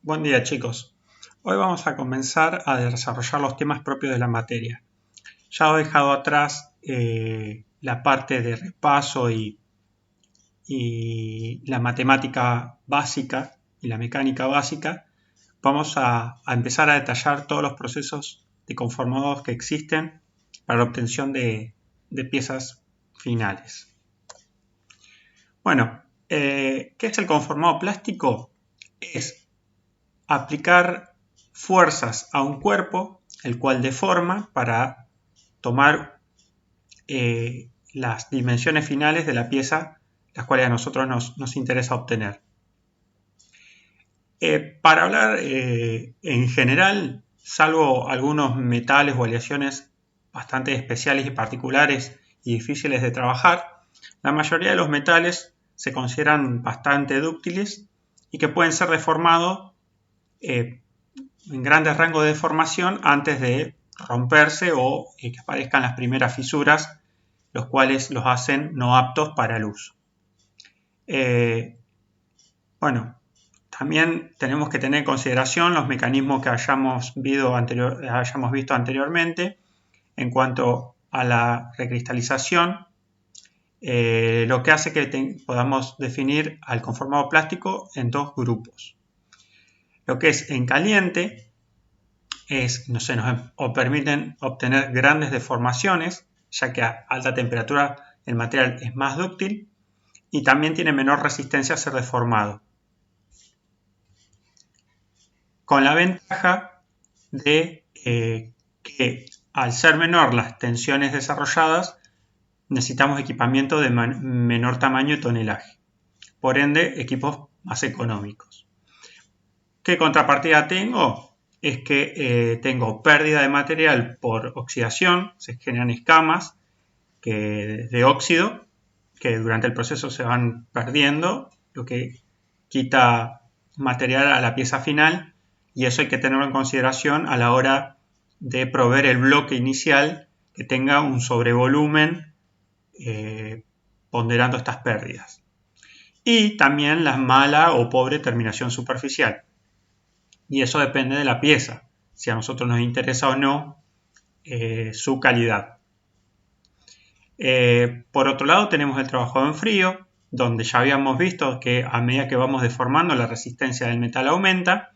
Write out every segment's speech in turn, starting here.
Buen día, chicos. Hoy vamos a comenzar a desarrollar los temas propios de la materia. Ya he dejado atrás la parte de repaso y la matemática básica y la mecánica básica. Vamos a empezar a detallar todos los procesos de conformados que existen para la obtención de piezas finales. Bueno, ¿qué es el conformado plástico? Es aplicar fuerzas a un cuerpo, el cual deforma para tomar las dimensiones finales de la pieza, las cuales a nosotros nos interesa obtener. Para hablar en general, salvo algunos metales o aleaciones bastante especiales y particulares y difíciles de trabajar, la mayoría de los metales se consideran bastante dúctiles y que pueden ser deformados en grandes rangos de deformación antes de romperse o que aparezcan las primeras fisuras, los cuales los hacen no aptos para el uso. Bueno, también tenemos que tener en consideración los mecanismos que hayamos visto anteriormente en cuanto a la recristalización, lo que hace que podamos definir al conformado plástico en dos grupos. Lo que es en caliente nos permiten obtener grandes deformaciones, ya que a alta temperatura el material es más dúctil y también tiene menor resistencia a ser deformado. Con la ventaja de que al ser menor las tensiones desarrolladas, necesitamos equipamiento de menor tamaño y tonelaje. Por ende, equipos más económicos. ¿Qué contrapartida tengo? Es que tengo pérdida de material por oxidación, se generan escamas de óxido que durante el proceso se van perdiendo, lo que quita material a la pieza final, y eso hay que tenerlo en consideración a la hora de proveer el bloque inicial que tenga un sobrevolumen ponderando estas pérdidas. Y también la mala o pobre terminación superficial. Y eso depende de la pieza, si a nosotros nos interesa o no su calidad. Por otro lado tenemos el trabajado en frío, donde ya habíamos visto que a medida que vamos deformando la resistencia del metal aumenta,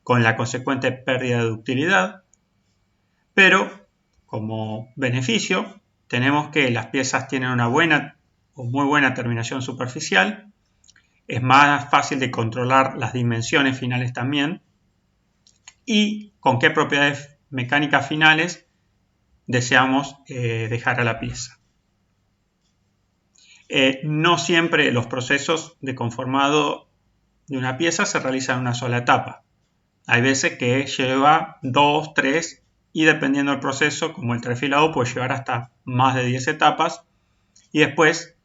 con la consecuente pérdida de ductilidad, pero como beneficio tenemos que las piezas tienen una buena o muy buena terminación superficial, es más fácil de controlar las dimensiones finales también, y con qué propiedades mecánicas finales deseamos dejar a la pieza. No siempre los procesos de conformado de una pieza se realizan en una sola etapa. Hay veces que lleva 2, 3 y dependiendo del proceso, como el trefilado, puede llevar hasta más de 10 etapas. Y después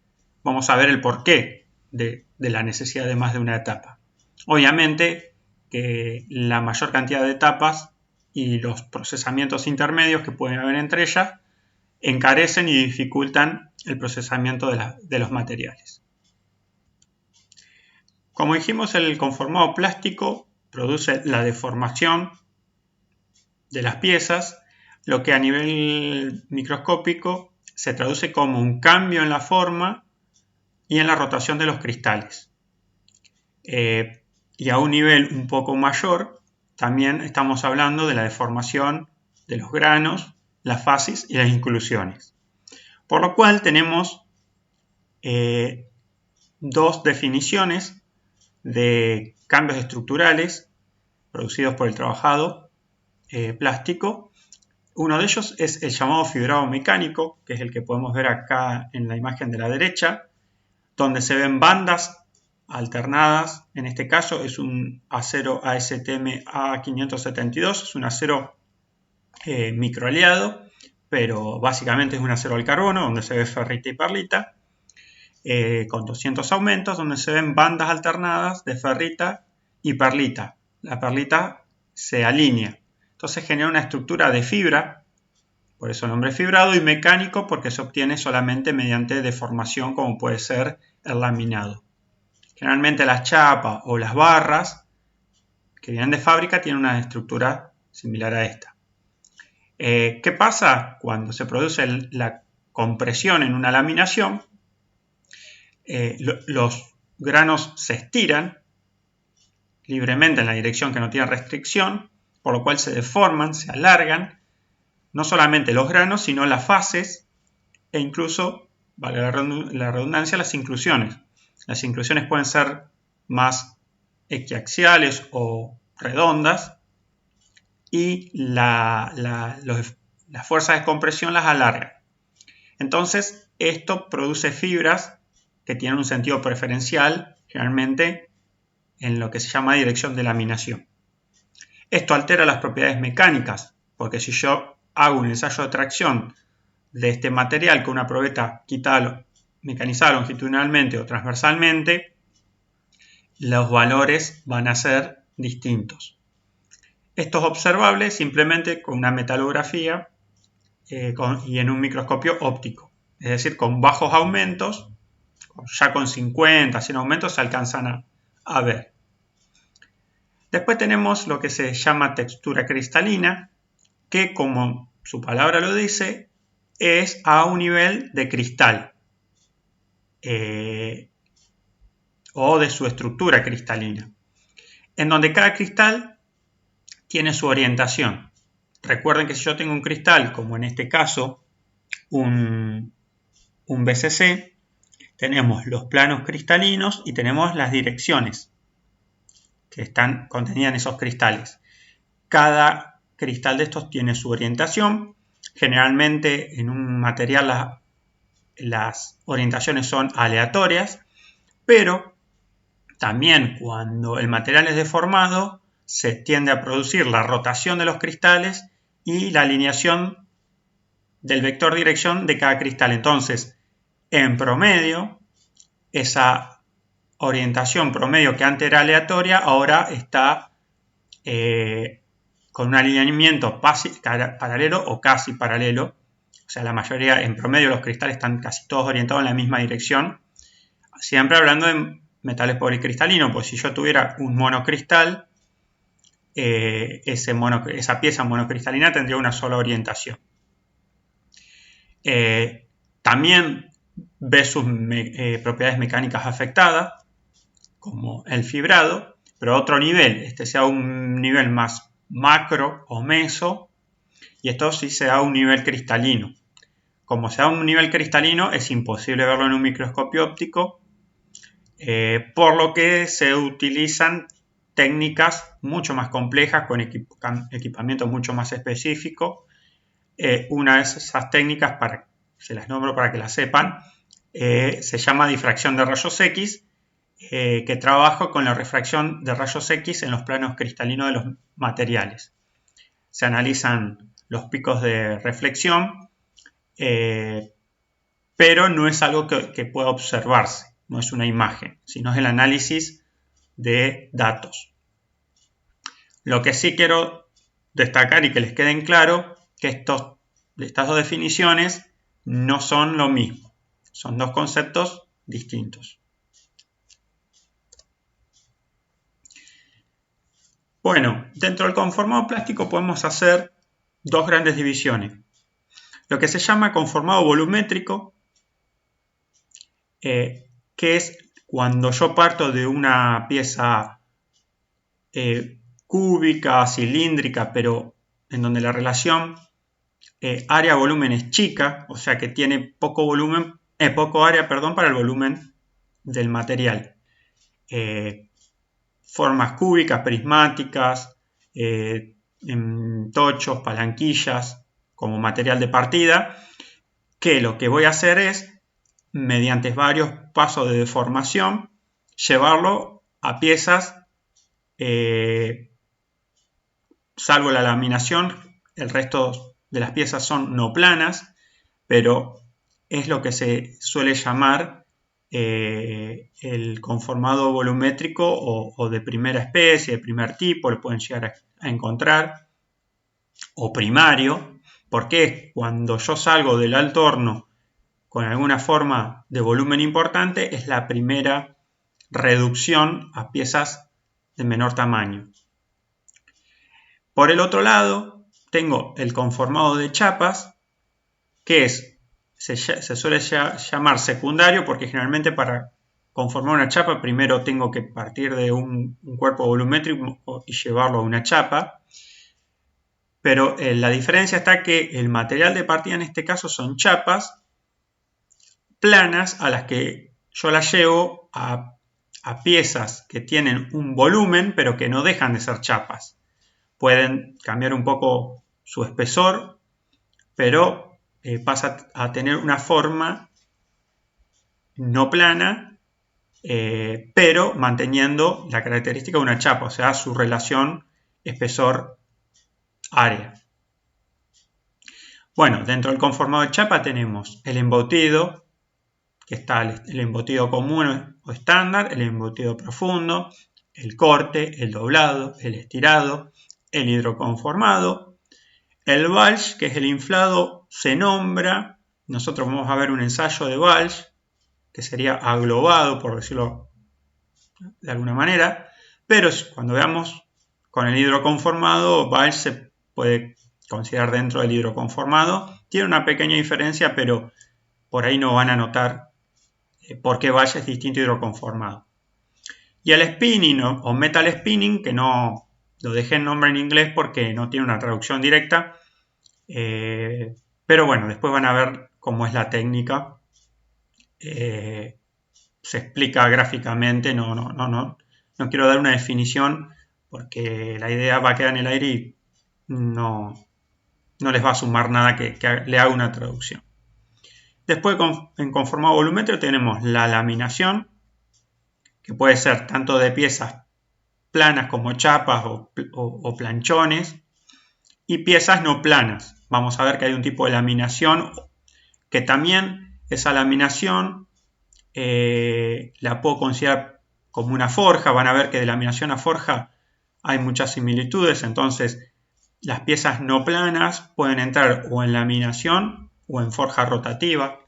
vamos a ver el porqué de la necesidad de más de una etapa. Obviamente que la mayor cantidad de etapas y los procesamientos intermedios que pueden haber entre ellas encarecen y dificultan el procesamiento de los materiales. Como dijimos, el conformado plástico produce la deformación de las piezas, lo que a nivel microscópico se traduce como un cambio en la forma y en la rotación de los cristales. Y a un nivel un poco mayor, también estamos hablando de la deformación de los granos, las fases y las inclusiones. Por lo cual tenemos dos definiciones de cambios estructurales producidos por el trabajado plástico. Uno de ellos es el llamado fibrado mecánico, que es el que podemos ver acá en la imagen de la derecha, donde se ven bandas alternadas. En este caso es un acero ASTM A572, es un acero microaliado, pero básicamente es un acero al carbono, donde se ve ferrita y perlita, con 200 aumentos, donde se ven bandas alternadas de ferrita y perlita. La perlita se alinea. Entonces genera una estructura de fibra, por eso el nombre fibrado, y mecánico porque se obtiene solamente mediante deformación, como puede ser el laminado. Generalmente las chapas o las barras que vienen de fábrica tienen una estructura similar a esta. ¿Qué pasa cuando se produce la compresión en una laminación? Los granos se estiran libremente en la dirección que no tiene restricción, por lo cual se deforman, se alargan, no solamente los granos, sino las fases e incluso, valga la redundancia, las inclusiones. Las inclusiones pueden ser más equiaxiales o redondas y las fuerzas de compresión las alargan. Entonces, esto produce fibras que tienen un sentido preferencial, generalmente en lo que se llama dirección de laminación. Esto altera las propiedades mecánicas, porque si yo hago un ensayo de tracción de este material con una probeta quitada, mecanizada longitudinalmente o transversalmente, los valores van a ser distintos. Esto es observable simplemente con una metalografía y en un microscopio óptico, es decir, con bajos aumentos, ya con 50, 100 aumentos se alcanzan a ver. Después tenemos lo que se llama textura cristalina, que como su palabra lo dice, es a un nivel de cristal o de su estructura cristalina, en donde cada cristal tiene su orientación. Recuerden que si yo tengo un cristal, como en este caso un BCC, tenemos los planos cristalinos y tenemos las direcciones que están contenidas en esos cristales. Cada cristal de estos tiene su orientación. Generalmente en un material las orientaciones son aleatorias, pero también cuando el material es deformado se tiende a producir la rotación de los cristales y la alineación del vector dirección de cada cristal. Entonces, en promedio, esa orientación promedio que antes era aleatoria, ahora está con un alineamiento paralelo o casi paralelo. O sea, la mayoría, en promedio, los cristales están casi todos orientados en la misma dirección. Siempre hablando de metales policristalinos, pues si yo tuviera un monocristal, esa pieza monocristalina tendría una sola orientación. También ve sus propiedades mecánicas afectadas, como el fibrado, pero a otro nivel, este sea un nivel más macro o meso, y esto sí se da a un nivel cristalino. Como se da a un nivel cristalino, es imposible verlo en un microscopio óptico, por lo que se utilizan técnicas mucho más complejas, con equipamiento mucho más específico. Una de esas técnicas, se las nombro para que las sepan, se llama difracción de rayos X, que trabaja con la refracción de rayos X en los planos cristalinos de los materiales. Se analizan los picos de reflexión, pero no es algo que pueda observarse, no es una imagen, sino es el análisis de datos. Lo que sí quiero destacar y que les queden claro, que estas dos definiciones no son lo mismo, son dos conceptos distintos. Bueno, dentro del conformado plástico podemos hacer dos grandes divisiones. Lo que se llama conformado volumétrico, que es cuando yo parto de una pieza cúbica, cilíndrica, pero en donde la relación área-volumen es chica, o sea que tiene poco área para el volumen del material. Formas cúbicas, prismáticas, tochos, palanquillas, como material de partida, que lo que voy a hacer es, mediante varios pasos de deformación, llevarlo a piezas, salvo la laminación, el resto de las piezas son no planas, pero es lo que se suele llamar el conformado volumétrico o de primera especie, de primer tipo, lo pueden llegar a encontrar, o primario, porque cuando yo salgo del alto horno con alguna forma de volumen importante, es la primera reducción a piezas de menor tamaño. Por el otro lado, tengo el conformado de chapas, que se suele llamar secundario porque generalmente para conformar una chapa primero tengo que partir de un cuerpo volumétrico y llevarlo a una chapa. Pero la diferencia está que el material de partida en este caso son chapas planas a las que yo las llevo a piezas que tienen un volumen pero que no dejan de ser chapas. Pueden cambiar un poco su espesor, pero pasa a tener una forma no plana, pero manteniendo la característica de una chapa, o sea, su relación espesor-área. Bueno, dentro del conformado de chapa tenemos el embutido, que está el embutido común o estándar, el embutido profundo, el corte, el doblado, el estirado, el hidroconformado. El Walsh, que es el inflado, se nombra, nosotros vamos a ver un ensayo de Walsh, que sería aglobado, por decirlo de alguna manera, pero cuando veamos con el hidroconformado, Walsh se puede considerar dentro del hidroconformado. Tiene una pequeña diferencia, pero por ahí no van a notar por qué Walsh es distinto a hidroconformado. Y el spinning o metal spinning, que no lo dejé en nombre en inglés porque no tiene una traducción directa, pero bueno, después van a ver cómo es la técnica. Se explica gráficamente, no quiero dar una definición porque la idea va a quedar en el aire y no les va a sumar nada que le haga una traducción. Después, en conformado volumétrico tenemos la laminación, que puede ser tanto de piezas planas como chapas o planchones, y piezas no planas. Vamos a ver que hay un tipo de laminación que también esa laminación la puedo considerar como una forja. Van a ver que de laminación a forja hay muchas similitudes, entonces las piezas no planas pueden entrar o en laminación o en forja rotativa.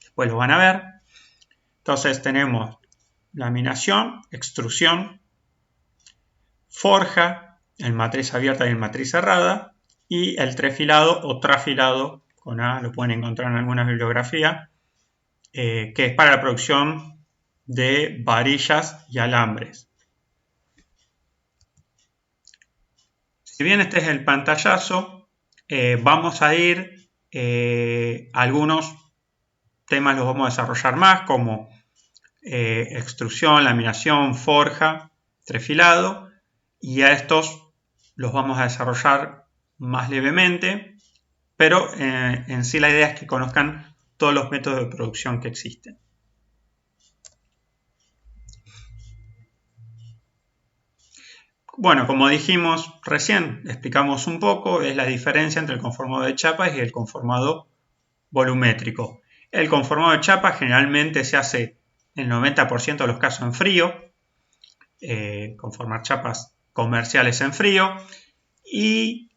Después lo van a ver. Entonces tenemos laminación, extrusión, forja, en matriz abierta y en matriz cerrada, y el trefilado o trafilado, con A, lo pueden encontrar en alguna bibliografía, que es para la producción de varillas y alambres. Si bien este es el pantallazo, vamos a ir, algunos temas los vamos a desarrollar más, como extrusión, laminación, forja, trefilado, y a estos los vamos a desarrollar más levemente, pero en sí la idea es que conozcan todos los métodos de producción que existen. Bueno, como dijimos recién, explicamos un poco, es la diferencia entre el conformado de chapas y el conformado volumétrico. El conformado de chapas generalmente se hace en el 90% de los casos en frío, conformar chapas comerciales en frío, y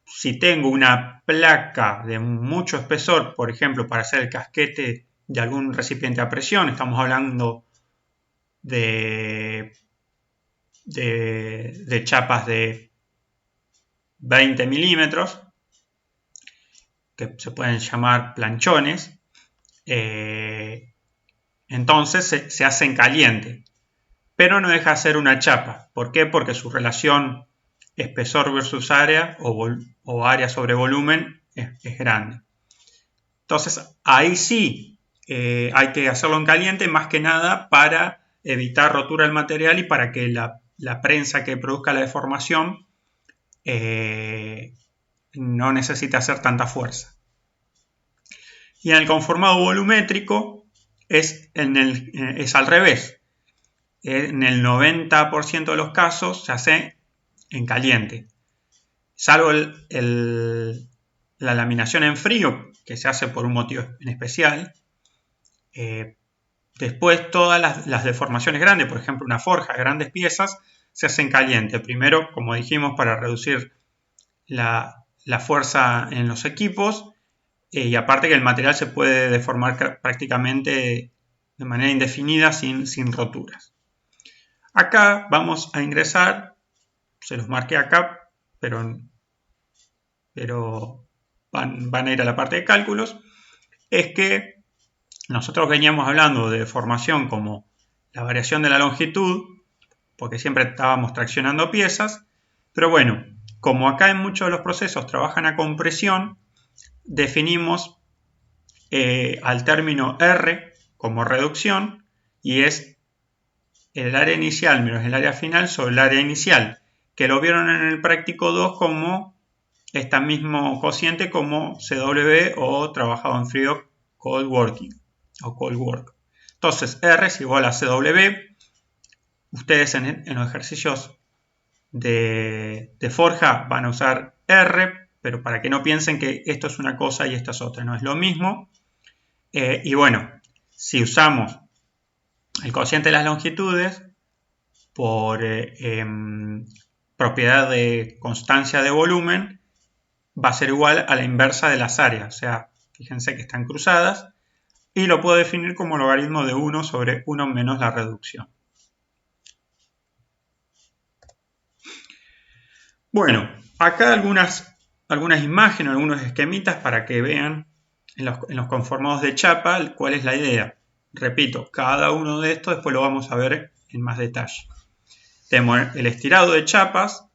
si tengo una placa de mucho espesor, por ejemplo, para hacer el casquete de algún recipiente a presión, estamos hablando de chapas de 20 milímetros, que se pueden llamar planchones, entonces se hacen caliente, pero no deja de ser una chapa. ¿Por qué? Porque su relación espesor versus área o área sobre volumen es grande. Entonces ahí sí hay que hacerlo en caliente, más que nada para evitar rotura del material y para que la prensa que produzca la deformación no necesite hacer tanta fuerza. Y en el conformado volumétrico es al revés. En el 90% de los casos se hace en caliente, salvo la laminación en frío, que se hace por un motivo en especial. Después todas las deformaciones grandes, por ejemplo una forja, grandes piezas, se hacen caliente. Primero, como dijimos, para reducir la fuerza en los equipos, y aparte que el material se puede deformar prácticamente de manera indefinida sin roturas. Acá vamos a ingresar, se los marqué acá pero van a ir a la parte de cálculos, es que nosotros veníamos hablando de deformación como la variación de la longitud, porque siempre estábamos traccionando piezas, pero bueno, como acá en muchos de los procesos trabajan a compresión, definimos al término R como reducción, y es el área inicial menos el área final sobre el área inicial, que lo vieron en el práctico 2 como este mismo cociente como CW o trabajado en frío cold working o cold work. Entonces R es igual a CW. Ustedes en los ejercicios de forja van a usar R, pero para que no piensen que esto es una cosa y esto es otra, no es lo mismo. Y bueno, si usamos el cociente de las longitudes por propiedad de constancia de volumen, va a ser igual a la inversa de las áreas. O sea, fíjense que están cruzadas. Y lo puedo definir como logaritmo de 1 sobre 1 menos la reducción. Bueno, acá algunas imágenes, algunos esquemitas para que vean en los conformados de chapa cuál es la idea. Repito, cada uno de estos después lo vamos a ver en más detalle. Tenemos el estirado de chapas,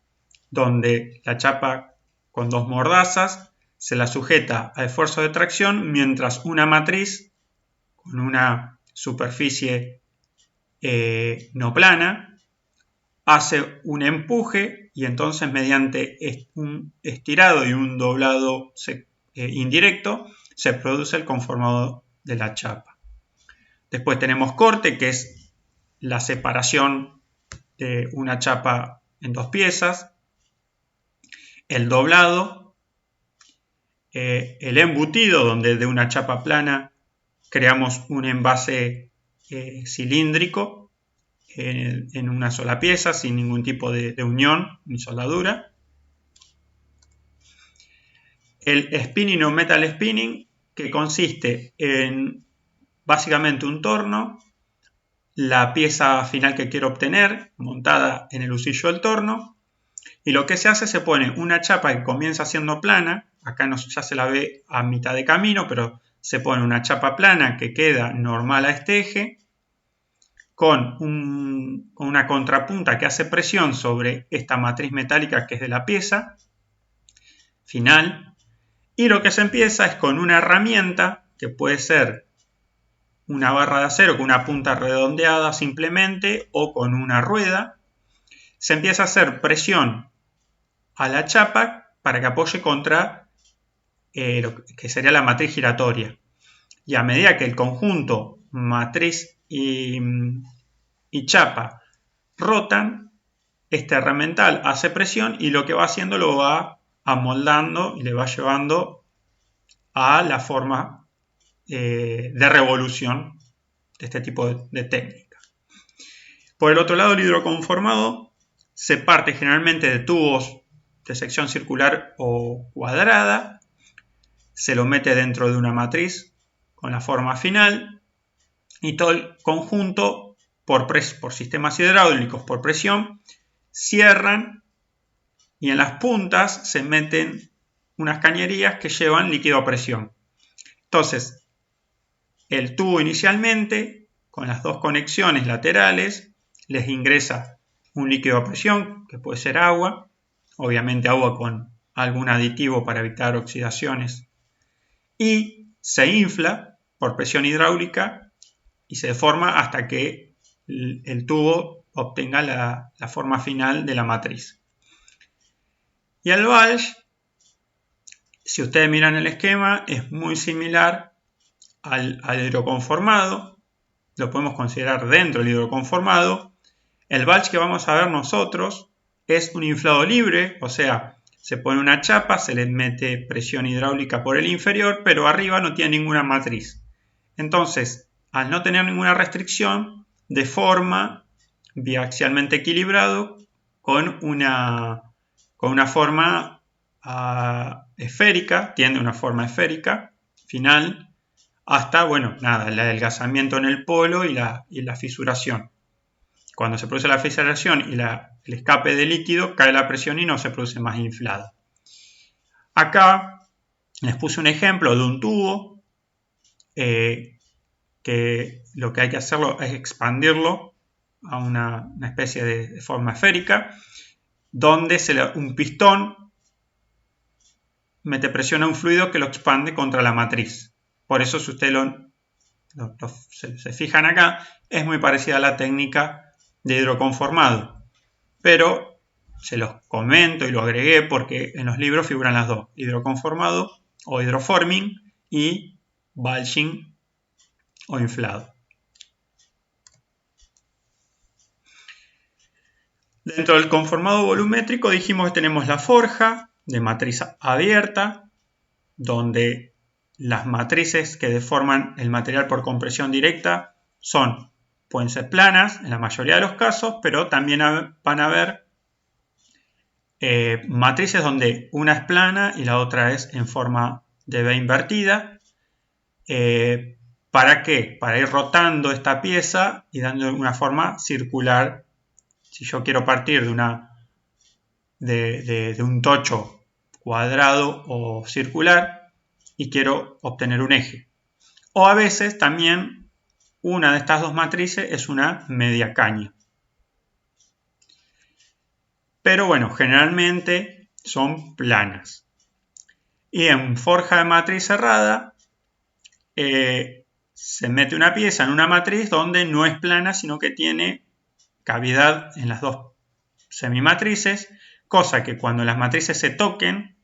donde la chapa con dos mordazas se la sujeta a esfuerzo de tracción, mientras una matriz con una superficie no plana hace un empuje y entonces mediante un estirado y un doblado indirecto se produce el conformado de la chapa. Después tenemos corte, que es la separación de una chapa en dos piezas. El doblado, el embutido, donde de una chapa plana creamos un envase cilíndrico en una sola pieza sin ningún tipo de unión ni soldadura. El spinning o metal spinning, que consiste en básicamente un torno, la pieza final que quiero obtener montada en el husillo del torno, y lo que se hace, se pone una chapa que comienza siendo plana, acá ya se la ve a mitad de camino, pero se pone una chapa plana que queda normal a este eje, con una contrapunta que hace presión sobre esta matriz metálica que es de la pieza final, y lo que se empieza es con una herramienta que puede ser una barra de acero con una punta redondeada simplemente o con una rueda. Se empieza a hacer presión a la chapa para que apoye contra lo que sería la matriz giratoria, y a medida que el conjunto matriz y chapa rotan, este herramental hace presión y lo que va haciendo lo va amoldando y le va llevando a la forma de revolución de este tipo de técnica. Por el otro lado, el hidroconformado se parte generalmente de tubos de sección circular o cuadrada, se lo mete dentro de una matriz con la forma final, y todo el conjunto por sistemas hidráulicos por presión cierran, y en las puntas se meten unas cañerías que llevan líquido a presión. Entonces, el tubo inicialmente, con las dos conexiones laterales, les ingresa un líquido a presión, que puede ser agua, obviamente agua con algún aditivo para evitar oxidaciones, y se infla por presión hidráulica y se deforma hasta que el tubo obtenga la forma final de la matriz. Y el valve, si ustedes miran el esquema, es muy similar al hidroconformado, lo podemos considerar dentro del hidroconformado. El valve que vamos a ver nosotros es un inflado libre, o sea, se pone una chapa, se le mete presión hidráulica por el inferior, pero arriba no tiene ninguna matriz. Entonces, al no tener ninguna restricción, deforma biaxialmente equilibrado con una forma esférica, tiende a una forma esférica final, hasta, bueno, nada, el adelgazamiento en el polo y la fisuración. Cuando se produce la fisuración y la el escape de líquido, cae la presión y no se produce más inflado. Acá les puse un ejemplo de un tubo que lo que hay que hacerlo es expandirlo a una especie de forma esférica, donde un pistón mete presión a un fluido que lo expande contra la matriz. Por eso, si ustedes se fijan acá, es muy parecida a la técnica de hidroconformado. Pero se los comento y lo agregué porque en los libros figuran las dos: hidroconformado o hidroforming y bulging o inflado. Dentro del conformado volumétrico dijimos que tenemos la forja de matriz abierta, donde las matrices que deforman el material por compresión directa pueden ser planas en la mayoría de los casos, pero también van a haber matrices donde una es plana y la otra es en forma de V invertida. ¿Para qué? Para ir rotando esta pieza y dando una forma circular. Si yo quiero partir de un tocho cuadrado o circular y quiero obtener un eje. O a veces también una de estas dos matrices es una media caña. Pero bueno, generalmente son planas. Y en forja de matriz cerrada se mete una pieza en una matriz donde no es plana, sino que tiene cavidad en las dos semimatrices, cosa que cuando las matrices se toquen,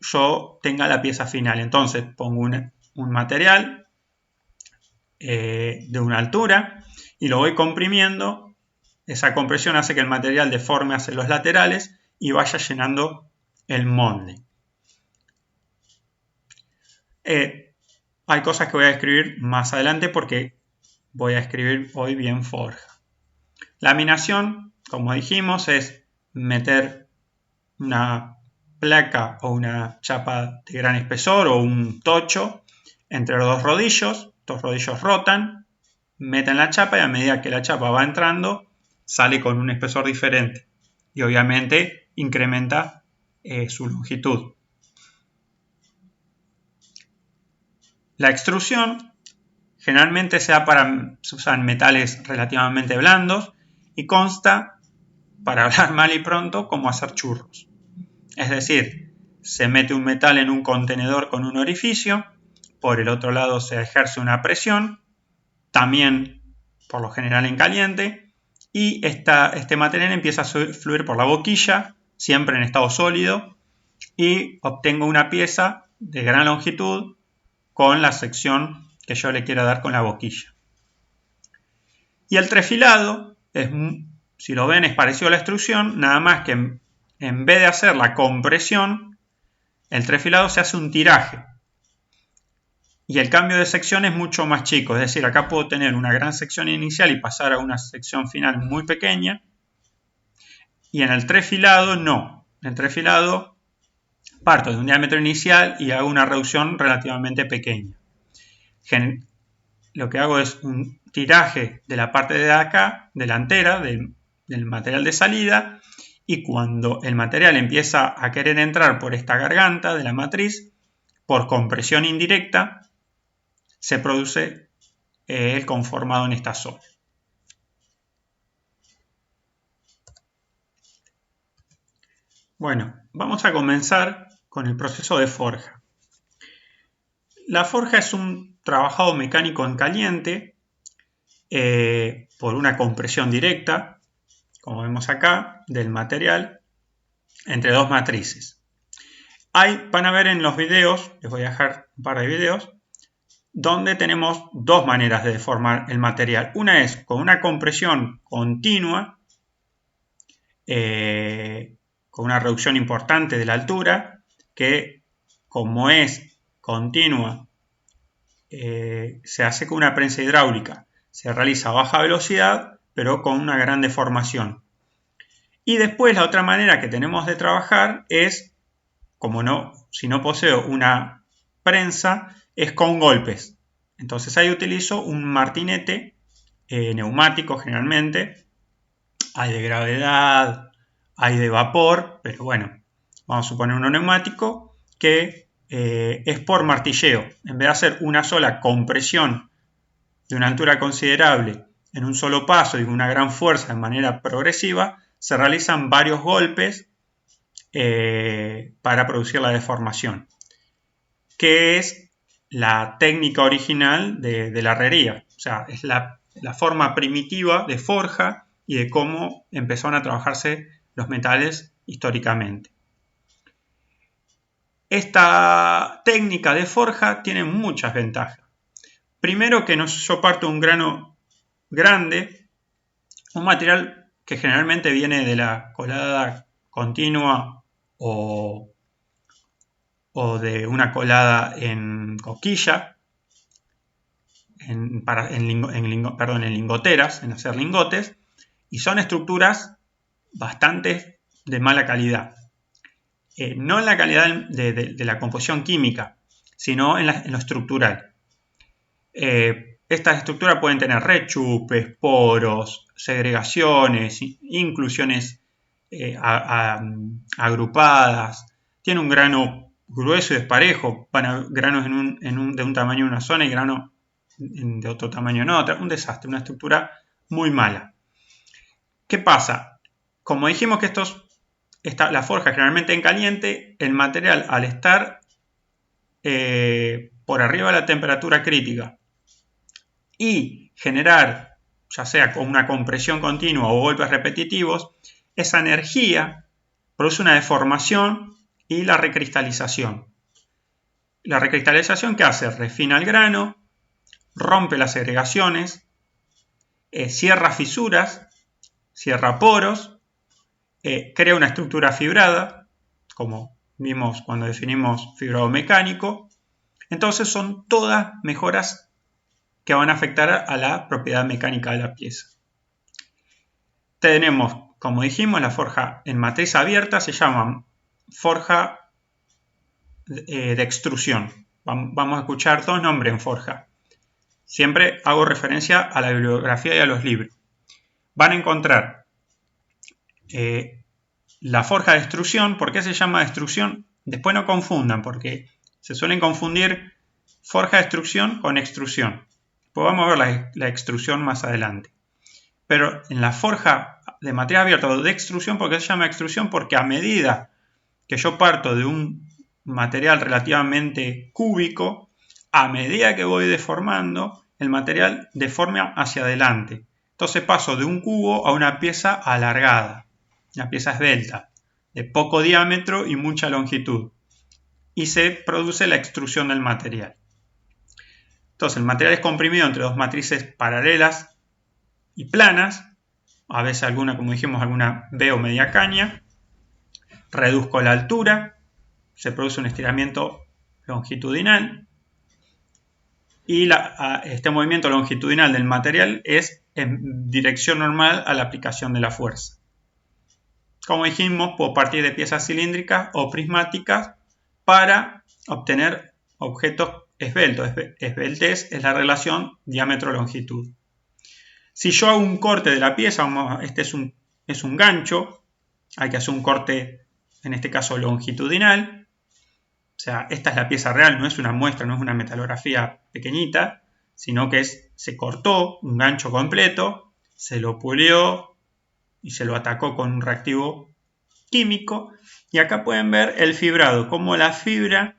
yo tenga la pieza final. Entonces pongo un material de una altura y lo voy comprimiendo. Esa compresión hace que el material deforme hacia los laterales y vaya llenando el molde. Hay cosas que voy a escribir más adelante porque voy a escribir hoy bien forja. Laminación, como dijimos, es meter una placa o una chapa de gran espesor o un tocho entre los dos rodillos. Estos rodillos rotan, meten la chapa y a medida que la chapa va entrando sale con un espesor diferente y obviamente incrementa su longitud. La extrusión generalmente se usan metales relativamente blandos y consta, para hablar mal y pronto, como hacer churros. Es decir, se mete un metal en un contenedor con un orificio, por el otro lado se ejerce una presión, también por lo general en caliente, y este material empieza a fluir por la boquilla, siempre en estado sólido, y obtengo una pieza de gran longitud con la sección que yo le quiera dar con la boquilla. Y el trefilado, si lo ven, es parecido a la extrusión, nada más que en vez de hacer la compresión, el trefilado se hace un tiraje. Y el cambio de sección es mucho más chico, es decir, acá puedo tener una gran sección inicial y pasar a una sección final muy pequeña. Y en el trefilado no. En el trefilado parto de un diámetro inicial y hago una reducción relativamente pequeña. Lo que hago es un tiraje de la parte de acá, delantera, del material de salida, y cuando el material empieza a querer entrar por esta garganta de la matriz, por compresión indirecta, se produce el conformado en esta zona. Bueno, vamos a comenzar con el proceso de forja. La forja es un trabajado mecánico en caliente por una compresión directa, como vemos acá, del material entre dos matrices. Van a ver en los videos, les voy a dejar un par de videos, donde tenemos dos maneras de deformar el material. Una es con una compresión continua, con una reducción importante de la altura, que como es continua, se hace con una prensa hidráulica. Se realiza a baja velocidad, pero con una gran deformación. Y después la otra manera que tenemos de trabajar es, si no poseo una prensa, es con golpes. Entonces ahí utilizo un martinete neumático generalmente, hay de gravedad, hay de vapor, pero bueno, vamos a suponer uno neumático que es por martilleo. En vez de hacer una sola compresión de una altura considerable en un solo paso y con una gran fuerza de manera progresiva, se realizan varios golpes para producir la deformación, que es la técnica original de la herrería. O sea, es la forma primitiva de forja y de cómo empezaron a trabajarse los metales históricamente. Esta técnica de forja tiene muchas ventajas. Primero, que yo parto de un grano grande, un material que generalmente viene de la colada continua o de una colada en coquilla, en lingoteras, en hacer lingotes, y son estructuras bastante de mala calidad. No en la calidad de la composición química, sino en lo estructural. Estas estructuras pueden tener rechupes, poros, segregaciones, inclusiones agrupadas. Tiene un grano grueso y desparejo, granos de un tamaño en una zona y granos de otro tamaño en otra. Un desastre, una estructura muy mala. ¿Qué pasa? Como dijimos que la forja generalmente en caliente, el material al estar por arriba de la temperatura crítica y generar, ya sea con una compresión continua o golpes repetitivos, esa energía produce una deformación y la recristalización. La recristalización, ¿qué hace? Refina el grano, rompe las segregaciones, cierra fisuras, cierra poros, crea una estructura fibrada, como vimos cuando definimos fibrado mecánico. Entonces son todas mejoras que van a afectar a la propiedad mecánica de la pieza. Tenemos, como dijimos, la forja en matriz abierta, se llama forja de extrusión. Vamos a escuchar dos nombres en forja. Siempre hago referencia a la bibliografía y a los libros. Van a encontrar la forja de extrusión. ¿Por qué se llama de extrusión? Después no confundan, porque se suelen confundir forja de extrusión con extrusión. Pues vamos a ver la extrusión más adelante. Pero en la forja de material abierto o de extrusión, ¿por qué se llama extrusión? Porque a medida que yo parto de un material relativamente cúbico, a medida que voy deformando, el material deforma hacia adelante. Entonces paso de un cubo a una pieza alargada, una pieza esbelta, de poco diámetro y mucha longitud. Y se produce la extrusión del material. Entonces el material es comprimido entre dos matrices paralelas y planas, a veces alguna, como dijimos, alguna B o media caña. Reduzco la altura, se produce un estiramiento longitudinal y este movimiento longitudinal del material es en dirección normal a la aplicación de la fuerza. Como dijimos, puedo partir de piezas cilíndricas o prismáticas para obtener objetos esbeltos. Esbeltez es la relación diámetro-longitud. Si yo hago un corte de la pieza, este es un gancho, hay que hacer un corte, en este caso longitudinal. O sea, esta es la pieza real, no es una muestra, no es una metalografía pequeñita, sino que se cortó un gancho completo, se lo pulió y se lo atacó con un reactivo químico. Y acá pueden ver el fibrado, cómo la fibra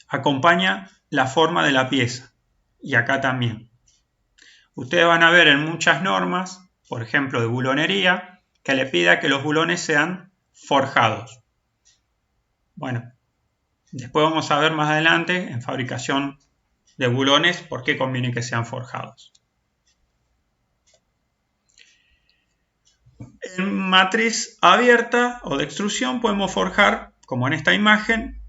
acompaña la forma de la pieza. Y acá también. Ustedes van a ver en muchas normas, por ejemplo de bulonería, que le pida que los bulones sean forjados. Bueno, después vamos a ver más adelante en fabricación de bulones por qué conviene que sean forjados. En matriz abierta o de extrusión podemos forjar, como en esta imagen,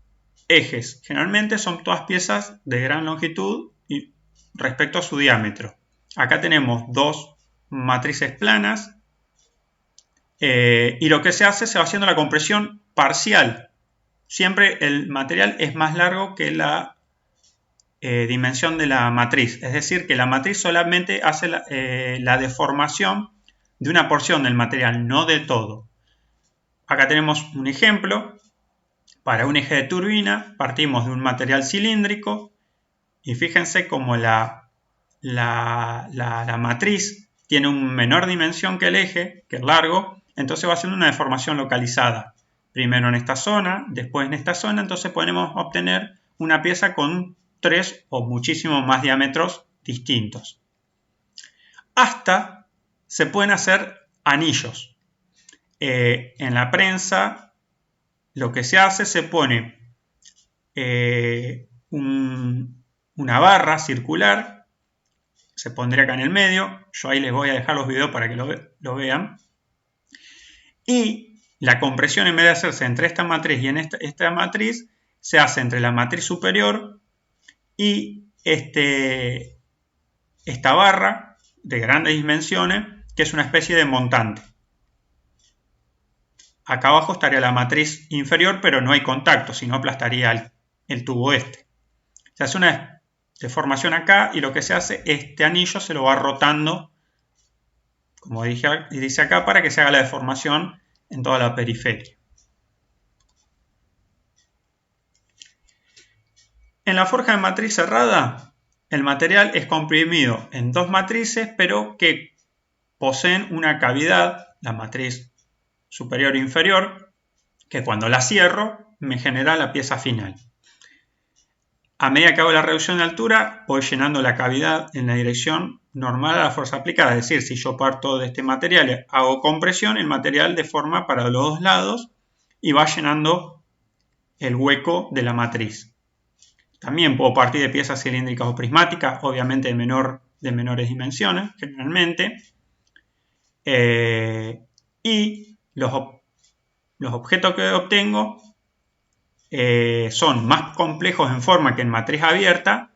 ejes. Generalmente son todas piezas de gran longitud y respecto a su diámetro. Acá tenemos dos matrices planas y lo que se hace, se va haciendo la compresión parcial. Siempre el material es más largo que la dimensión de la matriz. Es decir, que la matriz solamente hace la deformación de una porción del material, no de todo. Acá tenemos un ejemplo. Para un eje de turbina partimos de un material cilíndrico y fíjense cómo la matriz tiene una menor dimensión que el eje, que el largo, entonces va haciendo una deformación localizada. Primero en esta zona, después en esta zona, entonces podemos obtener una pieza con 3 o muchísimos más diámetros distintos. Hasta se pueden hacer anillos. En la prensa lo que se hace, se pone una barra circular, se pondría acá en el medio, yo ahí les voy a dejar los videos para que lo vean, y la compresión, en vez de hacerse entre esta matriz y en esta matriz, se hace entre la matriz superior y esta barra de grandes dimensiones, que es una especie de montante. Acá abajo estaría la matriz inferior, pero no hay contacto, si no aplastaría el tubo este. Se hace una deformación acá y lo que se hace, este anillo se lo va rotando, como dice acá, para que se haga la deformación en toda la periferia. En la forja de matriz cerrada, el material es comprimido en dos matrices, pero que poseen una cavidad, la matriz superior e inferior, que cuando la cierro me genera la pieza final. A medida que hago la reducción de altura, voy llenando la cavidad en la dirección normal a la fuerza aplicada. Es decir, si yo parto de este material y hago compresión, el material deforma para los dos lados y va llenando el hueco de la matriz. También puedo partir de piezas cilíndricas o prismáticas, obviamente de menores dimensiones, generalmente. Y los objetos que obtengo son más complejos en forma que en matriz abierta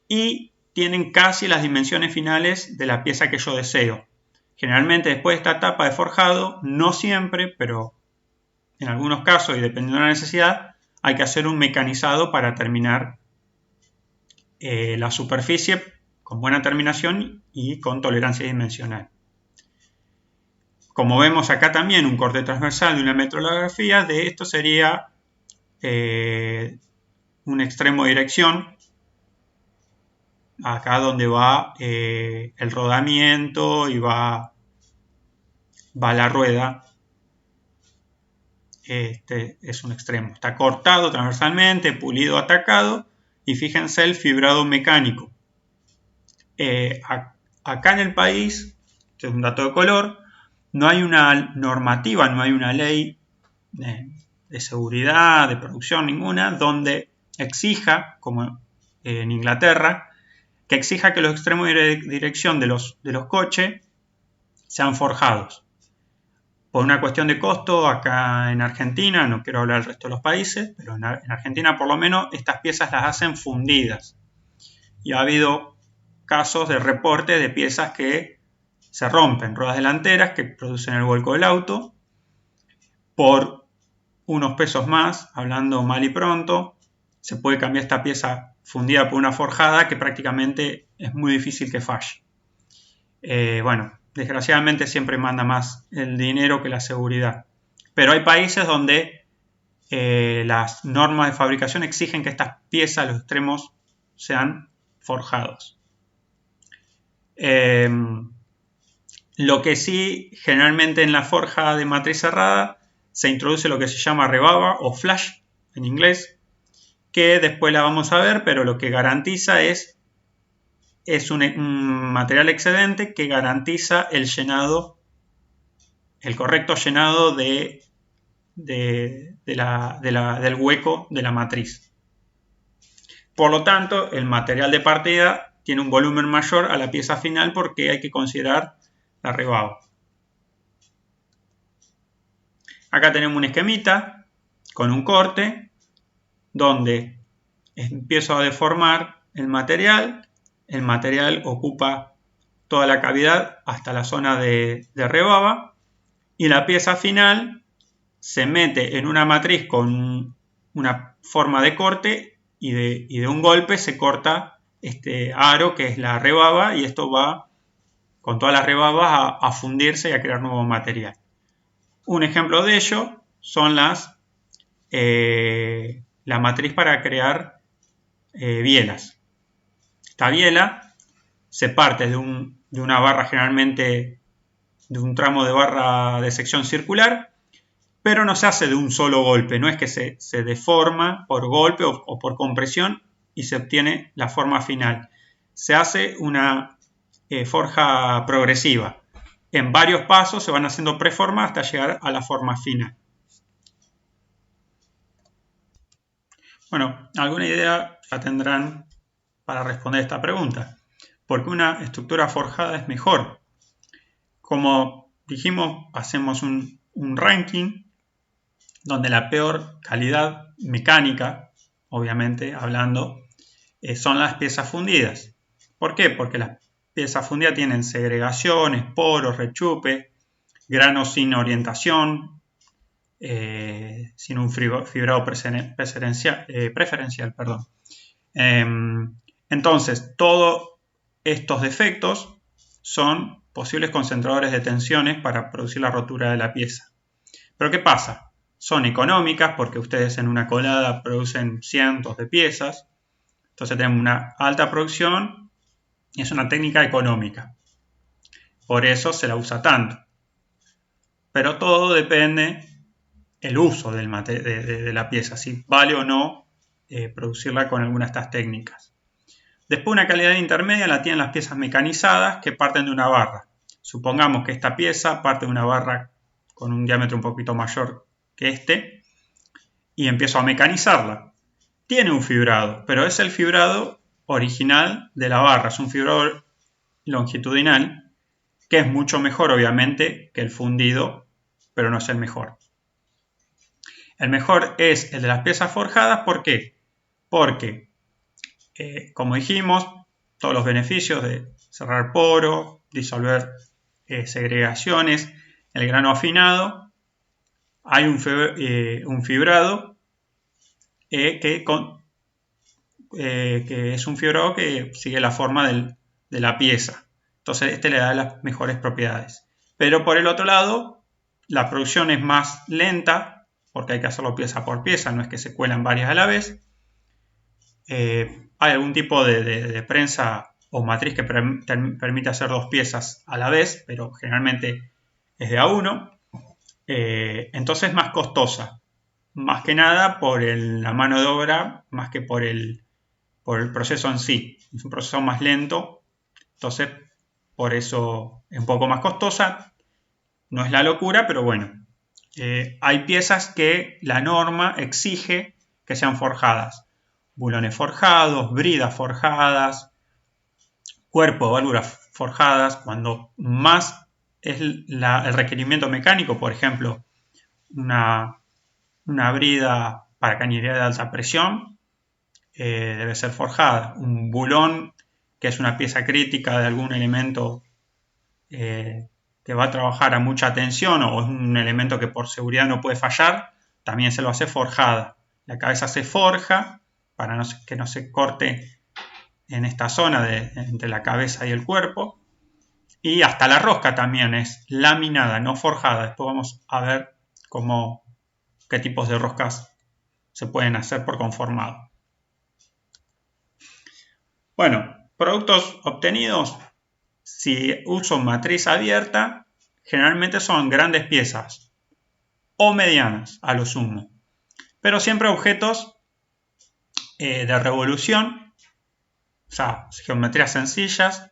y tienen casi las dimensiones finales de la pieza que yo deseo. Generalmente después de esta etapa de forjado, no siempre, pero en algunos casos y dependiendo de la necesidad, hay que hacer un mecanizado para terminar la superficie con buena terminación y con tolerancia dimensional. Como vemos acá también un corte transversal de una metrolografía, de esto sería un extremo de dirección, acá donde va el rodamiento y va la rueda. Este es un extremo, está cortado transversalmente, pulido, atacado, y fíjense el fibrado mecánico. Acá en el país, este es un dato de color, no hay una normativa, no hay una ley de seguridad, de producción ninguna, donde exija, como en Inglaterra, que exija que los extremos de dirección de los coches sean forjados. Por una cuestión de costo, acá en Argentina, no quiero hablar del resto de los países, pero en Argentina por lo menos estas piezas las hacen fundidas. Y ha habido casos de reporte de piezas que se rompen, ruedas delanteras que producen el vuelco del auto, por unos pesos más, hablando mal y pronto, se puede cambiar esta pieza fundida por una forjada que prácticamente es muy difícil que falle. Bueno, desgraciadamente siempre manda más el dinero que la seguridad. Pero hay países donde las normas de fabricación exigen que estas piezas, los extremos, sean forjados. Lo que sí, generalmente en la forja de matriz cerrada, se introduce lo que se llama rebaba o flash en inglés, que después la vamos a ver, pero lo que garantiza es un material excedente que garantiza el llenado, el correcto llenado del hueco de la matriz. Por lo tanto, el material de partida tiene un volumen mayor a la pieza final porque hay que considerar la rebaba. Acá tenemos un esquemita con un corte donde empiezo a deformar el material ocupa toda la cavidad hasta la zona de rebaba y la pieza final se mete en una matriz con una forma de corte y de un golpe se corta este aro que es la rebaba y esto va con todas las rebabas a fundirse y a crear nuevo material. Un ejemplo de ello son la matriz para crear bielas. Esta biela se parte de una barra, generalmente de un tramo de barra de sección circular, pero no se hace de un solo golpe, no es que se deforma por golpe o por compresión y se obtiene la forma final. Se hace una forja progresiva. En varios pasos se van haciendo preformas hasta llegar a la forma final. Bueno, alguna idea ya tendrán para responder esta pregunta. ¿Por qué una estructura forjada es mejor? Como dijimos, hacemos un ranking donde la peor calidad mecánica, obviamente hablando, son las piezas fundidas. ¿Por qué? Porque las piezas fundidas tienen segregaciones, poros, rechupe, granos sin orientación, sin un fibrado preferencial. Entonces, todos estos defectos son posibles concentradores de tensiones para producir la rotura de la pieza. ¿Pero qué pasa? Son económicas porque ustedes en una colada producen cientos de piezas. Entonces tenemos una alta producción y es una técnica económica. Por eso se la usa tanto. Pero todo depende del uso de la pieza, si vale o no producirla con alguna de estas técnicas. Después una calidad intermedia la tienen las piezas mecanizadas que parten de una barra. Supongamos que esta pieza parte de una barra con un diámetro un poquito mayor que este y empiezo a mecanizarla. Tiene un fibrado, pero es el fibrado original de la barra, es un fibrado longitudinal que es mucho mejor obviamente que el fundido, pero no es el mejor. El mejor es el de las piezas forjadas, ¿por qué? Porque, como dijimos, todos los beneficios de cerrar poros, disolver segregaciones, el grano afinado, hay un fibrado que es un fibrado que sigue la forma de la pieza. Entonces este le da las mejores propiedades. Pero por el otro lado, la producción es más lenta, porque hay que hacerlo pieza por pieza, no es que se cuelan varias a la vez. Hay algún tipo de prensa o matriz que permite hacer dos piezas a la vez, pero generalmente es de a uno. Entonces es más costosa, más que nada por la mano de obra, más que por el proceso en sí. Es un proceso más lento, entonces por eso es un poco más costosa. No es la locura, pero bueno. Hay piezas que la norma exige que sean forjadas. Bulones forjados, bridas forjadas, cuerpo de válvulas forjadas. Cuando más es el requerimiento mecánico, por ejemplo, una brida para cañería de alta presión, debe ser forjada. Un bulón, que es una pieza crítica de algún elemento que va a trabajar a mucha tensión o es un elemento que por seguridad no puede fallar, también se lo hace forjada. La cabeza se forja para que no se corte en esta zona entre la cabeza y el cuerpo. Y hasta la rosca también es laminada, no forjada. Después vamos a ver qué tipos de roscas se pueden hacer por conformado. Bueno, productos obtenidos. Si uso matriz abierta, generalmente son grandes piezas o medianas a lo sumo, pero siempre objetos de revolución, o sea, geometrías sencillas,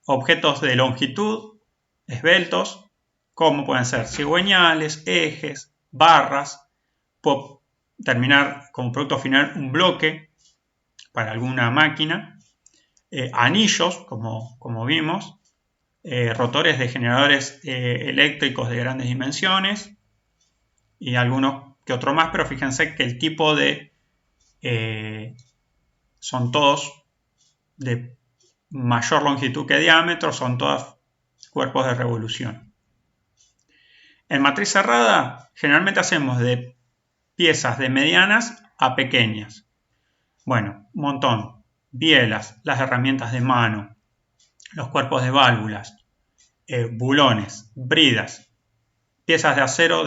objetos de longitud, esbeltos, como pueden ser cigüeñales, ejes, barras. Puedo terminar como producto final un bloque para alguna máquina. Anillos, como vimos, rotores de generadores eléctricos de grandes dimensiones y algunos que otro más, pero fíjense que el tipo son todos de mayor longitud que diámetro, son todos cuerpos de revolución. En matriz cerrada generalmente hacemos de piezas de medianas a pequeñas. Bueno, un montón. Bielas, las herramientas de mano, los cuerpos de válvulas, bulones, bridas, piezas de acero,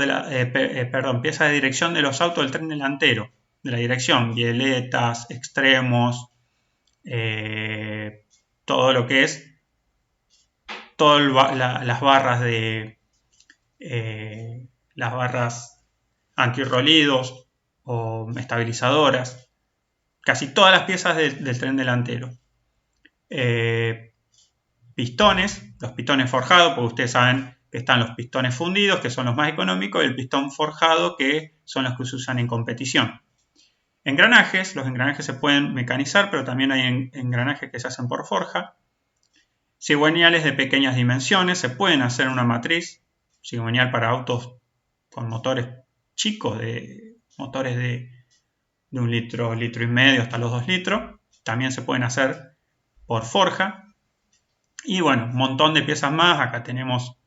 piezas de dirección de los autos del tren delantero, de la dirección, bieletas, extremos, todo lo que es, las barras las barras antirrolidos o estabilizadoras, casi todas las piezas del tren delantero. Pistones, los pistones forjados, porque ustedes saben que están los pistones fundidos, que son los más económicos, y el pistón forjado, que son los que se usan en competición. Engranajes, los engranajes se pueden mecanizar, pero también hay engranajes que se hacen por forja. Cigüeñales de pequeñas dimensiones, se pueden hacer una matriz, cigüeñal para autos con motores chicos, motores de 1 litro, litro y medio hasta los 2 litros, también se pueden hacer por forja. Y bueno, un montón de piezas más. Acá tenemos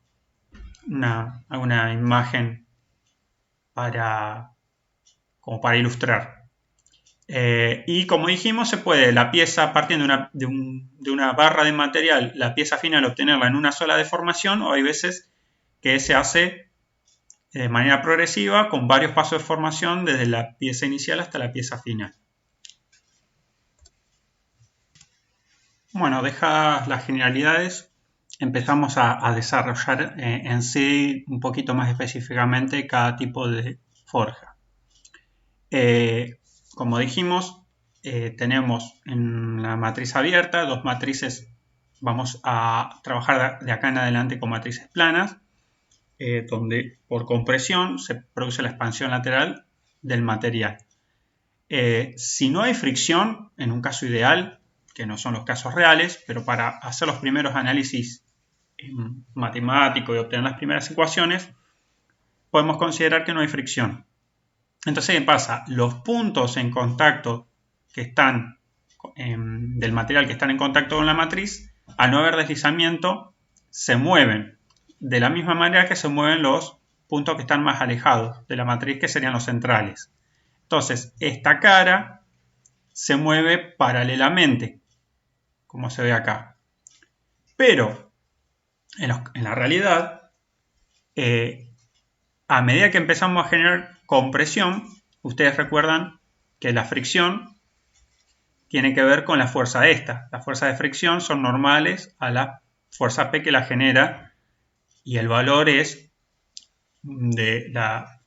una imagen como para ilustrar. Y como dijimos, se puede la pieza partiendo de una barra de material, la pieza final obtenerla en una sola deformación, o hay veces que se hace de manera progresiva con varios pasos de formación desde la pieza inicial hasta la pieza final. Bueno, dejadas las generalidades, empezamos a desarrollar en sí un poquito más específicamente cada tipo de forja. Como dijimos, tenemos en la matriz abierta 2 matrices. Vamos a trabajar de acá en adelante con matrices planas, donde por compresión se produce la expansión lateral del material. Si no hay fricción, en un caso ideal, que no son los casos reales, pero para hacer los primeros análisis matemáticos y obtener las primeras ecuaciones, podemos considerar que no hay fricción. Entonces, ¿qué pasa? Los puntos en contacto que están del material que están en contacto con la matriz, al no haber deslizamiento, se mueven de la misma manera que se mueven los puntos que están más alejados de la matriz, que serían los centrales. Entonces, esta cara se mueve paralelamente, como se ve acá. Pero, en la realidad, a medida que empezamos a generar compresión, ustedes recuerdan que la fricción tiene que ver con la fuerza esta. Las fuerzas de fricción son normales a la fuerza P que la genera, y el valor es de la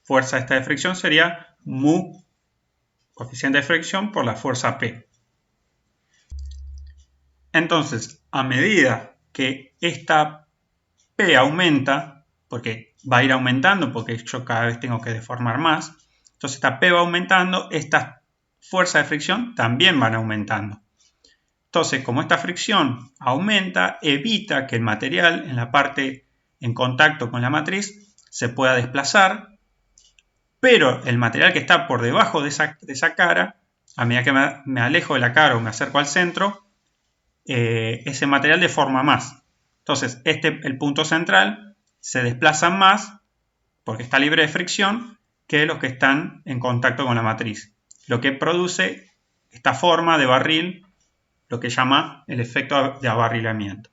fuerza esta de fricción sería mu, coeficiente de fricción, por la fuerza P. Entonces, a medida que esta P aumenta, porque va a ir aumentando, porque yo cada vez tengo que deformar más, entonces esta P va aumentando, estas fuerzas de fricción también van aumentando. Entonces, como esta fricción aumenta, evita que el material en la parte en contacto con la matriz se pueda desplazar, pero el material que está por debajo de esa cara, a medida que me alejo de la cara o me acerco al centro, ese material deforma más. Entonces, el punto central se desplaza más porque está libre de fricción que los que están en contacto con la matriz, lo que produce esta forma de barril, lo que llama el efecto de abarrilamiento.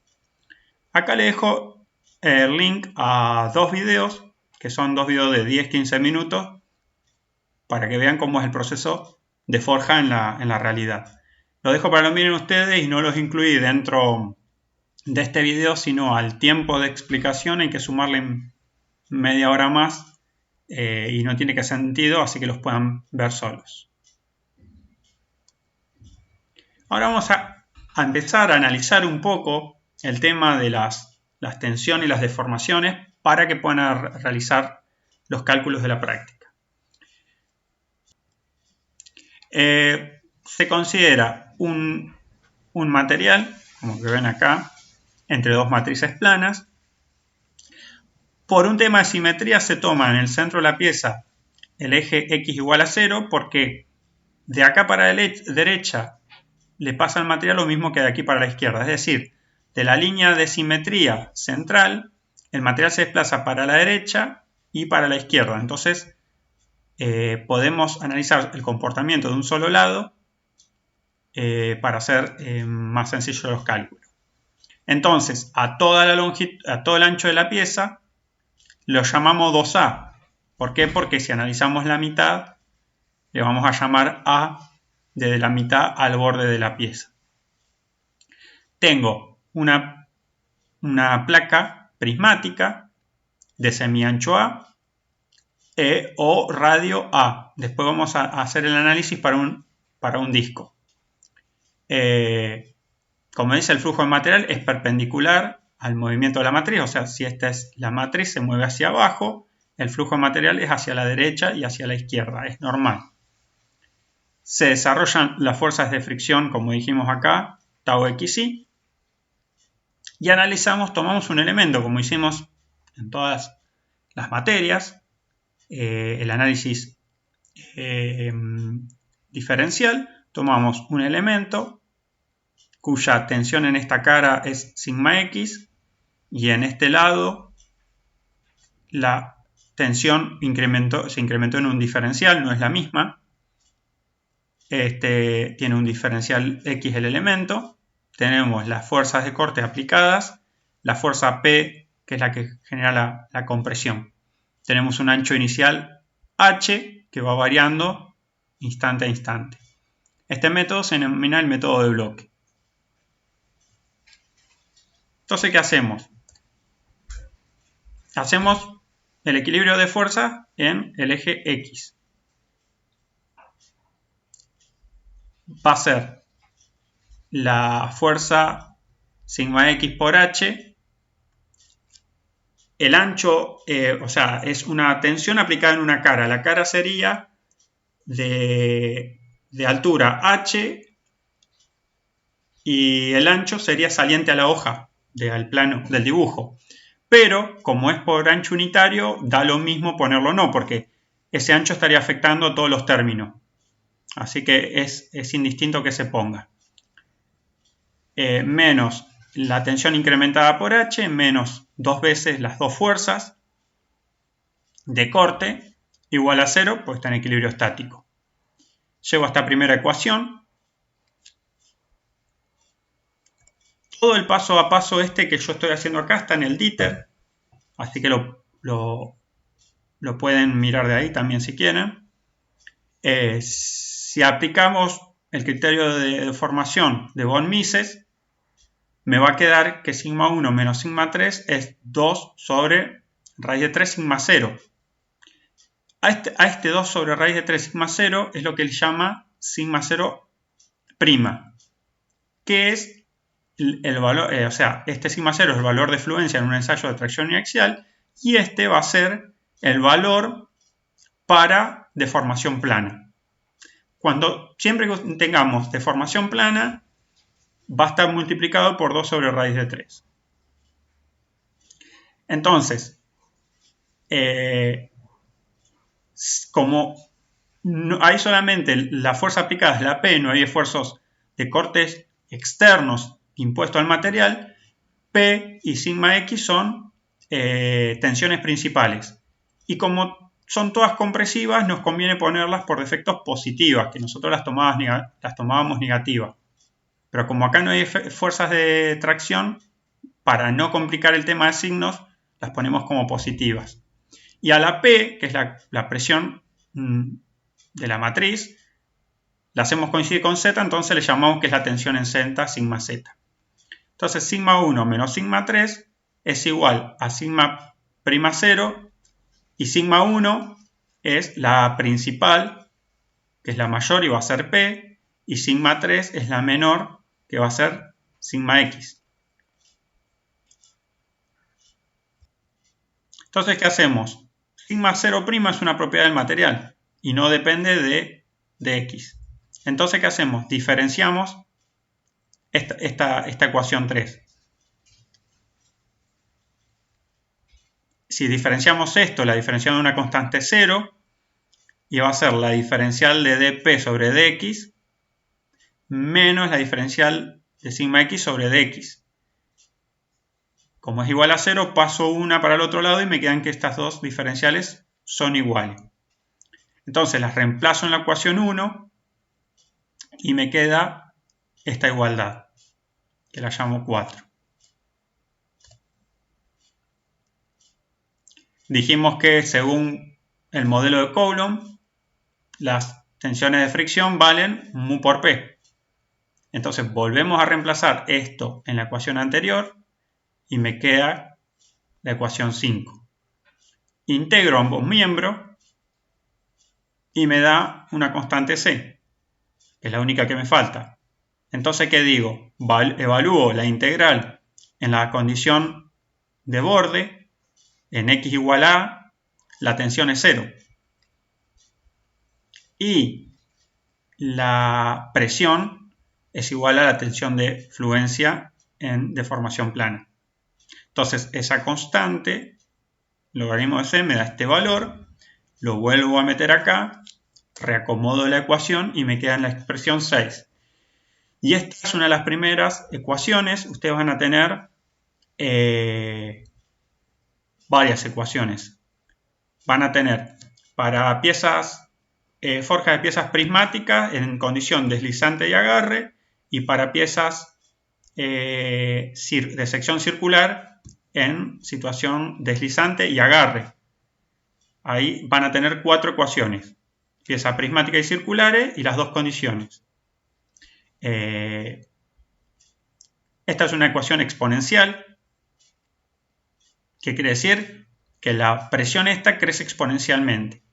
Acá le dejo el link a 2 videos, que son 2 videos de 10-15 minutos, para que vean cómo es el proceso de forja en la realidad. Lo dejo para que lo miren ustedes y no los incluí dentro de este video, sino al tiempo de explicación hay que sumarle media hora más y no tiene que sentido, así que los puedan ver solos. Ahora vamos a empezar a analizar un poco el tema de las tensiones y las deformaciones para que puedan realizar los cálculos de la práctica. Se considera un material, como que ven acá, entre 2 matrices planas. Por un tema de simetría se toma en el centro de la pieza el eje X igual a 0, porque de acá para la derecha le pasa al material lo mismo que de aquí para la izquierda. Es decir, de la línea de simetría central, el material se desplaza para la derecha y para la izquierda. Entonces, podemos analizar el comportamiento de un solo lado para hacer más sencillos los cálculos. Entonces, a toda la longitud, a todo el ancho de la pieza, lo llamamos 2A. ¿Por qué? Porque si analizamos la mitad, le vamos a llamar A desde la mitad al borde de la pieza. Tengo una placa prismática de semiancho A o radio A. Después vamos a hacer el análisis para un disco. Como dice, el flujo de material es perpendicular al movimiento de la matriz, o sea, si esta es la matriz, se mueve hacia abajo, el flujo de material es hacia la derecha y hacia la izquierda, es normal. Se desarrollan las fuerzas de fricción, como dijimos acá, tau xi, y analizamos, tomamos un elemento, como hicimos en todas las materias, el análisis diferencial, tomamos un elemento cuya tensión en esta cara es sigma x y en este lado la tensión se incrementó en un diferencial, no es la misma. Tiene un diferencial x el elemento. Tenemos las fuerzas de corte aplicadas, la fuerza P, que es la que genera la compresión. Tenemos un ancho inicial h que va variando instante a instante. Este método se denomina el método de bloque. Entonces, ¿qué hacemos? Hacemos el equilibrio de fuerza en el eje X. Va a ser la fuerza sigma X por H. El ancho, o sea, es una tensión aplicada en una cara. La cara sería de altura H y el ancho sería saliente a la hoja al plano del dibujo. Pero como es por ancho unitario, da lo mismo ponerlo o no, porque ese ancho estaría afectando a todos los términos. Así que es indistinto que se ponga. Menos la tensión incrementada por H, menos 2 veces las dos fuerzas de corte, igual a 0, pues está en equilibrio estático. Llego a esta primera ecuación. Todo el paso a paso que yo estoy haciendo acá está en el DITER, así que lo pueden mirar de ahí también si quieren. Si aplicamos el criterio de deformación de von Mises, me va a quedar que sigma 1 menos sigma 3 es 2 sobre raíz de 3 sigma 0. A este 2 sobre raíz de 3 sigma 0 es lo que él llama sigma 0 prima, que es el valor, o sea, este sigma 0 es el valor de fluencia en un ensayo de tracción uniaxial y este va a ser el valor para deformación plana. Siempre que tengamos deformación plana, va a estar multiplicado por 2 sobre raíz de 3. Entonces, como hay solamente la fuerza aplicada es la P, no hay esfuerzos de cortes externos impuestos al material, P y sigma X son tensiones principales. Y como son todas compresivas, nos conviene ponerlas por defectos positivas, que nosotros las tomábamos negativas. Pero como acá no hay fuerzas de tracción, para no complicar el tema de signos, las ponemos como positivas. Y a la P, que es la presión de la matriz, la hacemos coincidir con Z, entonces le llamamos que es la tensión en Z, sigma Z. Entonces sigma 1 menos sigma 3 es igual a sigma prima 0 y sigma 1 es la principal, que es la mayor y va a ser P, y sigma 3 es la menor, que va a ser sigma X. Entonces, ¿qué hacemos? Sigma 0' es una propiedad del material y no depende de X. Entonces, ¿qué hacemos? Diferenciamos esta ecuación 3. Si diferenciamos esto, la diferenciamos de una constante 0, y va a ser la diferencial de dp sobre dx menos la diferencial de sigma x sobre dx. Como es igual a 0, paso una para el otro lado y me quedan que estas dos diferenciales son iguales. Entonces las reemplazo en la ecuación 1 y me queda esta igualdad, que la llamo 4. Dijimos que según el modelo de Coulomb, las tensiones de fricción valen mu por P. Entonces volvemos a reemplazar esto en la ecuación anterior y me queda la ecuación 5. Integro ambos miembros y me da una constante C, que es la única que me falta. Entonces, ¿qué digo? Evalúo la integral en la condición de borde, en x igual a, la tensión es 0. Y la presión es igual a la tensión de fluencia en deformación plana. Entonces, esa constante, logaritmo de C, me da este valor, lo vuelvo a meter acá, reacomodo la ecuación y me queda en la expresión 6. Y esta es una de las primeras ecuaciones. Ustedes van a tener varias ecuaciones. Van a tener para piezas, forja de piezas prismáticas en condición deslizante y agarre, y para piezas de sección circular en situación deslizante y agarre. Ahí van a tener 4 ecuaciones: piezas prismáticas y circulares y las dos condiciones. Esta es una ecuación exponencial, que quiere decir que la presión esta crece exponencialmente.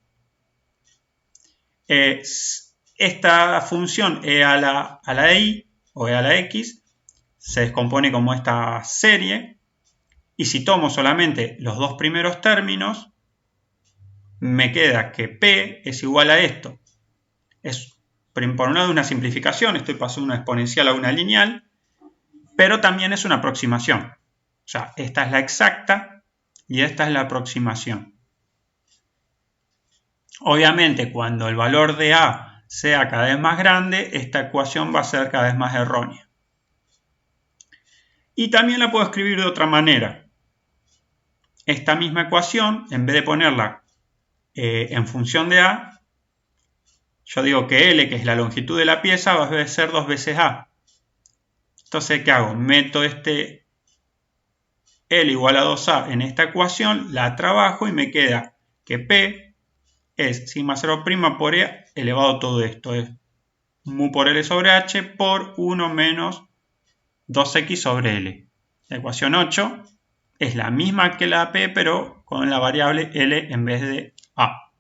Esta función e a la i o e a la x se descompone como esta serie, y si tomo solamente los dos primeros términos, me queda que P es igual a esto. Es por un lado una simplificación, estoy pasando una exponencial a una lineal, pero también es una aproximación. O sea, esta es la exacta y esta es la aproximación. Obviamente, cuando el valor de A sea cada vez más grande, esta ecuación va a ser cada vez más errónea. Y también la puedo escribir de otra manera. Esta misma ecuación, en vez de ponerla en función de A, yo digo que L, que es la longitud de la pieza, va a ser 2 veces A. Entonces, ¿qué hago? Meto este L igual a 2A en esta ecuación, la trabajo y me queda que P es sigma 0' por E elevado a todo esto. Es mu por L sobre H por 1 menos 2x sobre L. La ecuación 8 es la misma que la P, pero con la variable L en vez de A.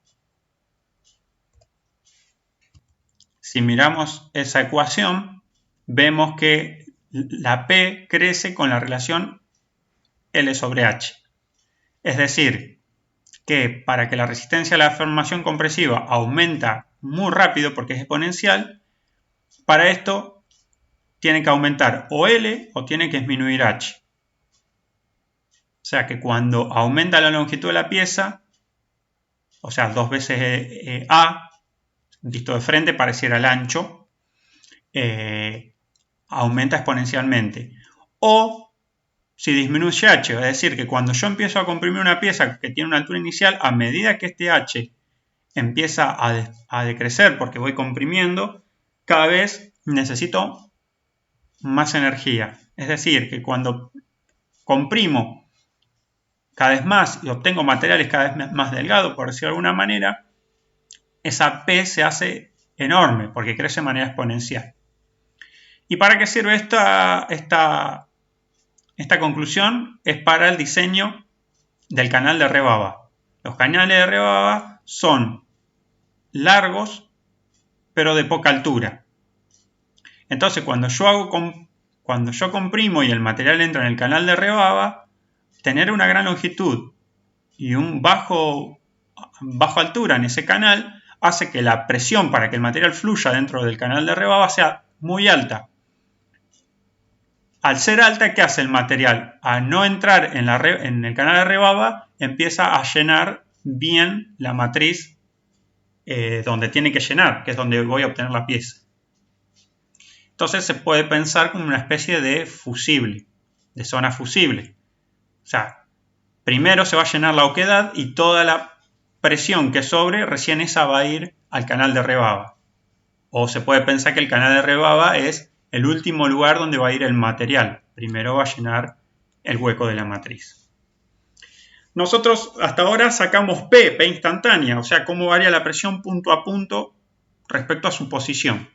Si miramos esa ecuación, vemos que la P crece con la relación L sobre H. Es decir, que para que la resistencia a la deformación compresiva aumenta muy rápido porque es exponencial, para esto tiene que aumentar o L o tiene que disminuir H. O sea que cuando aumenta la longitud de la pieza, o sea, 2 veces A, visto de frente pareciera el ancho, aumenta exponencialmente. O si disminuye H, es decir, que cuando yo empiezo a comprimir una pieza que tiene una altura inicial, a medida que este H empieza a decrecer porque voy comprimiendo, cada vez necesito más energía. Es decir, que cuando comprimo cada vez más y obtengo materiales cada vez más delgados, por decirlo de alguna manera, esa P se hace enorme porque crece de manera exponencial. ¿Y para qué sirve esta conclusión? Es para el diseño del canal de rebaba. Los canales de rebaba son largos, pero de poca altura. Entonces, cuando yo comprimo y el material entra en el canal de rebaba, tener una gran longitud y un baja altura en ese canal hace que la presión para que el material fluya dentro del canal de rebaba sea muy alta. Al ser alta, ¿qué hace el material? Al no entrar en el canal de rebaba, empieza a llenar bien la matriz donde tiene que llenar, que es donde voy a obtener la pieza. Entonces se puede pensar como una especie de fusible, de zona fusible. O sea, primero se va a llenar la oquedad y toda la presión que sobre, recién esa va a ir al canal de rebaba. O se puede pensar que el canal de rebaba es el último lugar donde va a ir el material. Primero va a llenar el hueco de la matriz. Nosotros hasta ahora sacamos P instantánea, o sea, cómo varía la presión punto a punto respecto a su posición.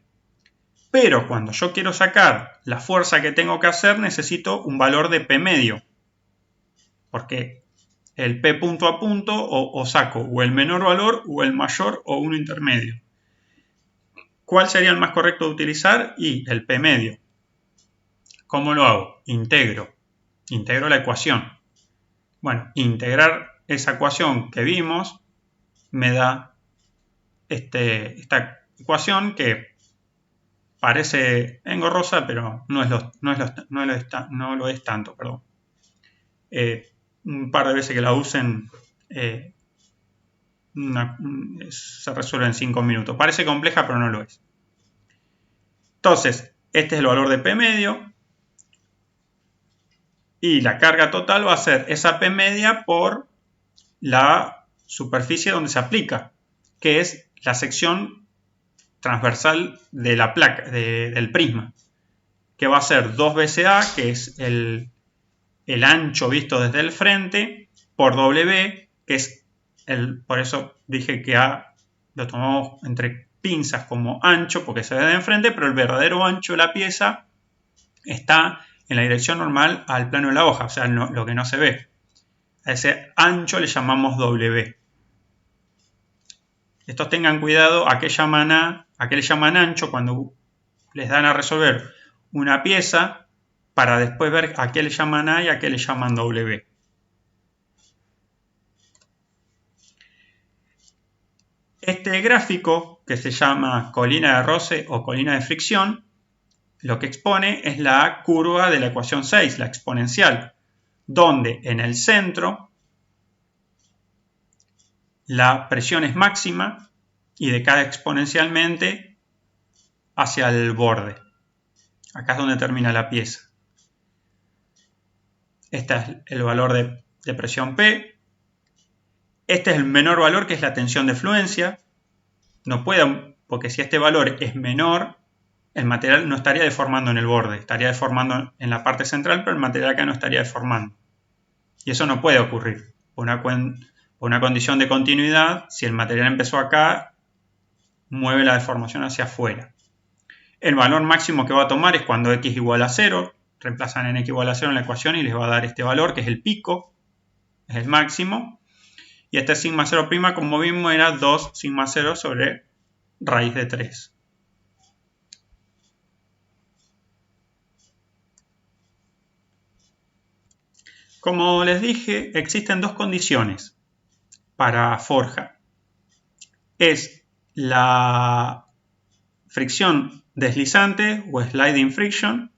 Pero cuando yo quiero sacar la fuerza que tengo que hacer, necesito un valor de P medio. Porque el P punto a punto o saco o el menor valor o el mayor o uno intermedio. ¿Cuál sería el más correcto de utilizar? Y el P medio. ¿Cómo lo hago? Integro la ecuación. Bueno, integrar esa ecuación que vimos me da esta ecuación que parece engorrosa, pero no lo es tanto. Perdón. Un par de veces que la usen se resuelve en 5 minutos. Parece compleja, pero no lo es. Entonces, este es el valor de P medio. Y la carga total va a ser esa P media por la superficie donde se aplica, que es la sección transversal de la placa, del prisma, que va a ser 2 veces A, que es el ancho visto desde el frente, por W, que es por eso dije que A lo tomamos entre pinzas como ancho, porque se ve de enfrente, pero el verdadero ancho de la pieza está en la dirección normal al plano de la hoja, o sea, lo que no se ve. A ese ancho le llamamos W. Estos tengan cuidado a qué le llaman ancho cuando les dan a resolver una pieza, para después ver a qué le llaman A y a qué le llaman W. Este gráfico, que se llama colina de roce o colina de fricción, lo que expone es la curva de la ecuación 6, la exponencial, donde en el centro la presión es máxima y decae exponencialmente hacia el borde. Acá es donde termina la pieza. Este es el valor de presión P. Este es el menor valor, que es la tensión de fluencia. No puede, porque si este valor es menor, el material no estaría deformando en el borde, estaría deformando en la parte central, pero el material acá no estaría deformando. Y eso no puede ocurrir. Por una condición de continuidad, si el material empezó acá, mueve la deformación hacia afuera. El valor máximo que va a tomar es cuando x igual a 0. Reemplazan en x igual a 0 en la ecuación y les va a dar este valor, que es el pico, es el máximo. Y este sigma 0', como vimos, era 2 sigma 0 sobre raíz de 3. Como les dije, existen dos condiciones para forja. Es la fricción deslizante o sliding friction.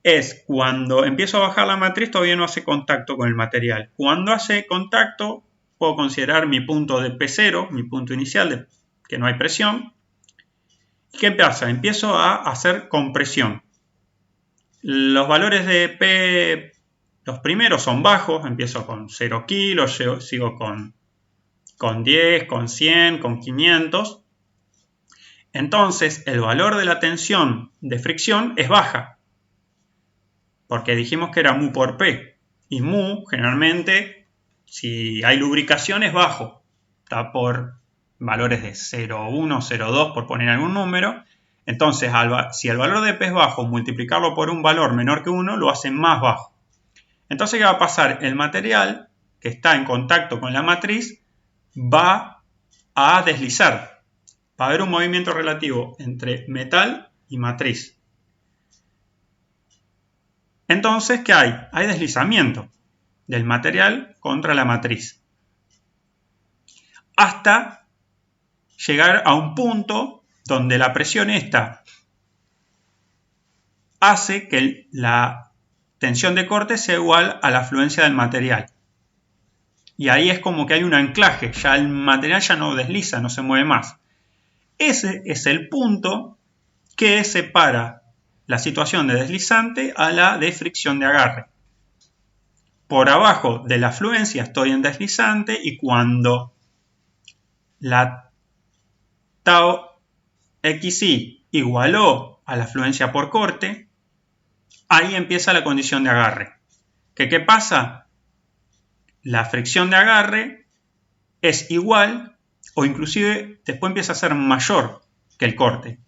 Es cuando empiezo a bajar la matriz, todavía no hace contacto con el material. Cuando hace contacto, puedo considerar mi punto de P0, mi punto inicial, que no hay presión. ¿Qué pasa? Empiezo a hacer compresión. Los valores de P, los primeros son bajos, empiezo con 0 kilos, sigo con 10, con 100, con 500. Entonces, el valor de la tensión de fricción es baja, porque dijimos que era mu por P. Y mu, generalmente, si hay lubricación, es bajo. Está por valores de 0,1, 0,2, por poner algún número. Entonces, si el valor de P es bajo, multiplicarlo por un valor menor que 1, lo hace más bajo. Entonces, ¿qué va a pasar? El material que está en contacto con la matriz va a deslizar. Va a haber un movimiento relativo entre metal y matriz. Entonces, ¿qué hay? Hay deslizamiento del material contra la matriz, hasta llegar a un punto donde la presión esta hace que la tensión de corte sea igual a la fluencia del material. Y ahí es como que hay un anclaje, ya el material ya no desliza, no se mueve más. Ese es el punto que separa la situación de deslizante a la de fricción de agarre. Por abajo de la fluencia estoy en deslizante, y cuando la tau xi igualó a la fluencia por corte, ahí empieza la condición de agarre. ¿Qué pasa? la fricción de agarre es igual o inclusive después empieza a ser mayor que el corte.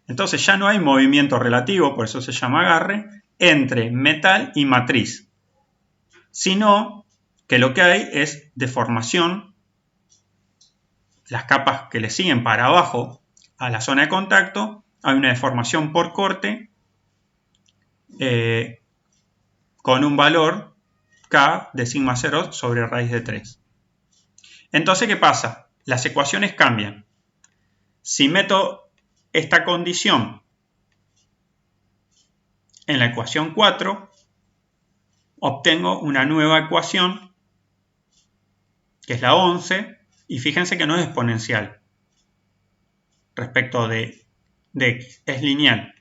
Entonces ya no hay movimiento relativo, por eso se llama agarre, entre metal y matriz, sino que lo que hay es deformación. Las capas que le siguen para abajo a la zona de contacto, hay una deformación por corte con un valor K de sigma 0 sobre raíz de 3. Entonces, ¿qué pasa? Las ecuaciones cambian. Si meto esta condición en la ecuación 4, obtengo una nueva ecuación, que es la 11, y fíjense que no es exponencial respecto de x, es lineal.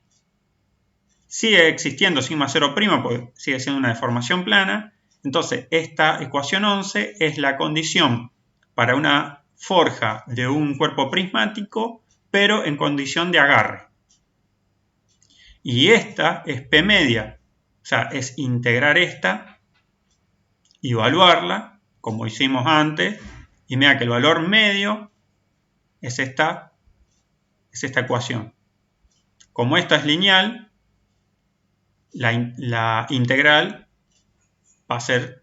Sigue existiendo sigma 0', porque sigue siendo una deformación plana. Entonces, esta ecuación 11 es la condición para una forja de un cuerpo prismático, pero en condición de agarre. Y esta es P media, o sea, es integrar esta y evaluarla, como hicimos antes, y mira que el valor medio es esta ecuación. Como esta es lineal, la integral va a ser,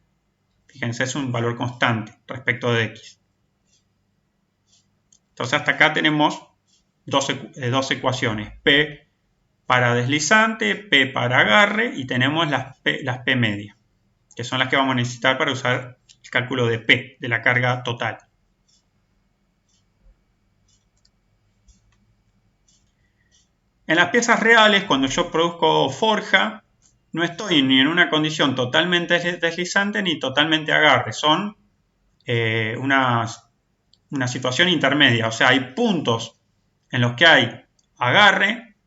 fíjense, es un valor constante respecto de x. Entonces hasta acá tenemos dos ecuaciones, P para deslizante, P para agarre, y tenemos las P media, que son las que vamos a necesitar para usar el cálculo de P, de la carga total. En las piezas reales, cuando yo produzco forja, no estoy ni en una condición totalmente deslizante ni totalmente agarre. Son una situación intermedia. O sea, hay puntos en los que hay agarre.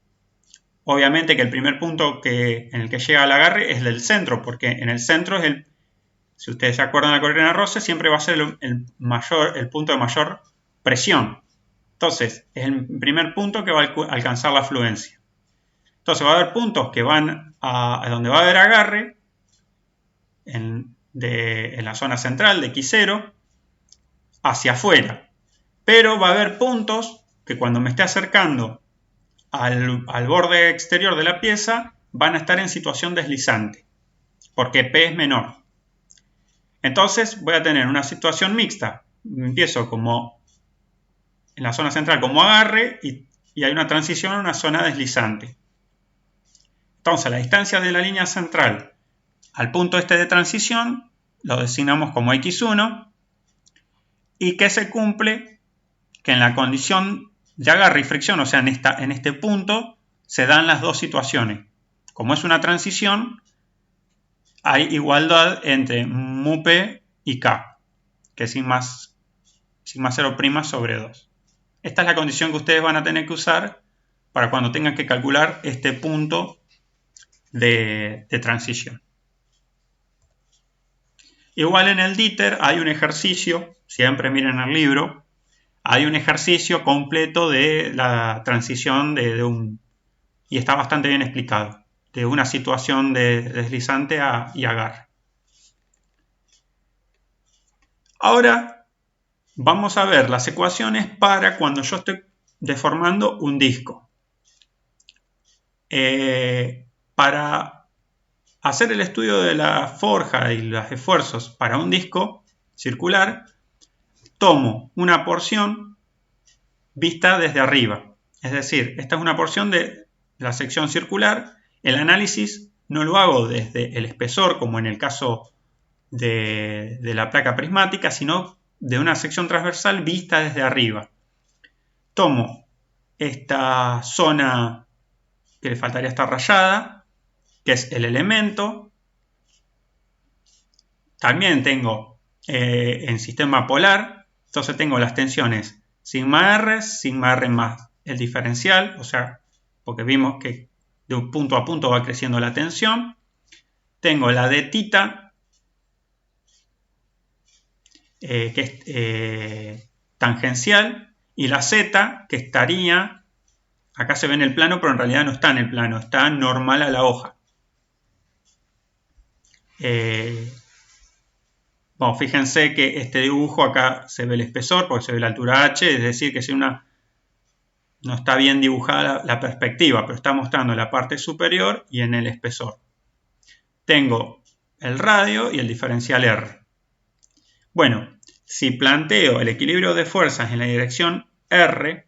Obviamente que el primer punto en el que llega el agarre es del centro, porque en el centro es si ustedes se acuerdan de la corriente de Rosse, siempre va a ser el punto de mayor presión. Entonces, es el primer punto que va a alcanzar la fluencia. Entonces, va a haber puntos que van a donde va a haber agarre, en la zona central de X0, hacia afuera. Pero va a haber puntos que cuando me esté acercando al borde exterior de la pieza, van a estar en situación deslizante, porque P es menor. Entonces, voy a tener una situación mixta. Empiezo como en la zona central como agarre y hay una transición a una zona deslizante. Entonces, la distancia de la línea central al punto este de transición lo designamos como x1 y que se cumple que en la condición de agarre y fricción, o sea, en este punto, se dan las dos situaciones. Como es una transición, hay igualdad entre mu p y k, que es sigma 0' sobre 2. Esta es la condición que ustedes van a tener que usar para cuando tengan que calcular este punto de transición. Igual en el DITER hay un ejercicio, siempre miren el libro, hay un ejercicio completo de la transición y está bastante bien explicado, de una situación de deslizante y agarre. Ahora vamos a ver las ecuaciones para cuando yo estoy deformando un disco. Para hacer el estudio de la forja y los esfuerzos para un disco circular, tomo una porción vista desde arriba. Es decir, esta es una porción de la sección circular. El análisis no lo hago desde el espesor, como en el caso de la placa prismática, sino de una sección transversal vista desde arriba. Tomo esta zona que le faltaría estar rayada, que es el elemento. También tengo en sistema polar, entonces tengo las tensiones sigma R más el diferencial, o sea, porque vimos que de un punto a punto va creciendo la tensión. Tengo la de θ, que es tangencial, y la Z, que estaría, acá se ve en el plano, pero en realidad no está en el plano, está normal a la hoja. Bueno, fíjense que este dibujo acá se ve el espesor porque se ve la altura h, es decir, que si no está bien dibujada la perspectiva, pero está mostrando la parte superior y en el espesor. Tengo el radio y el diferencial R. Bueno, si planteo el equilibrio de fuerzas en la dirección R,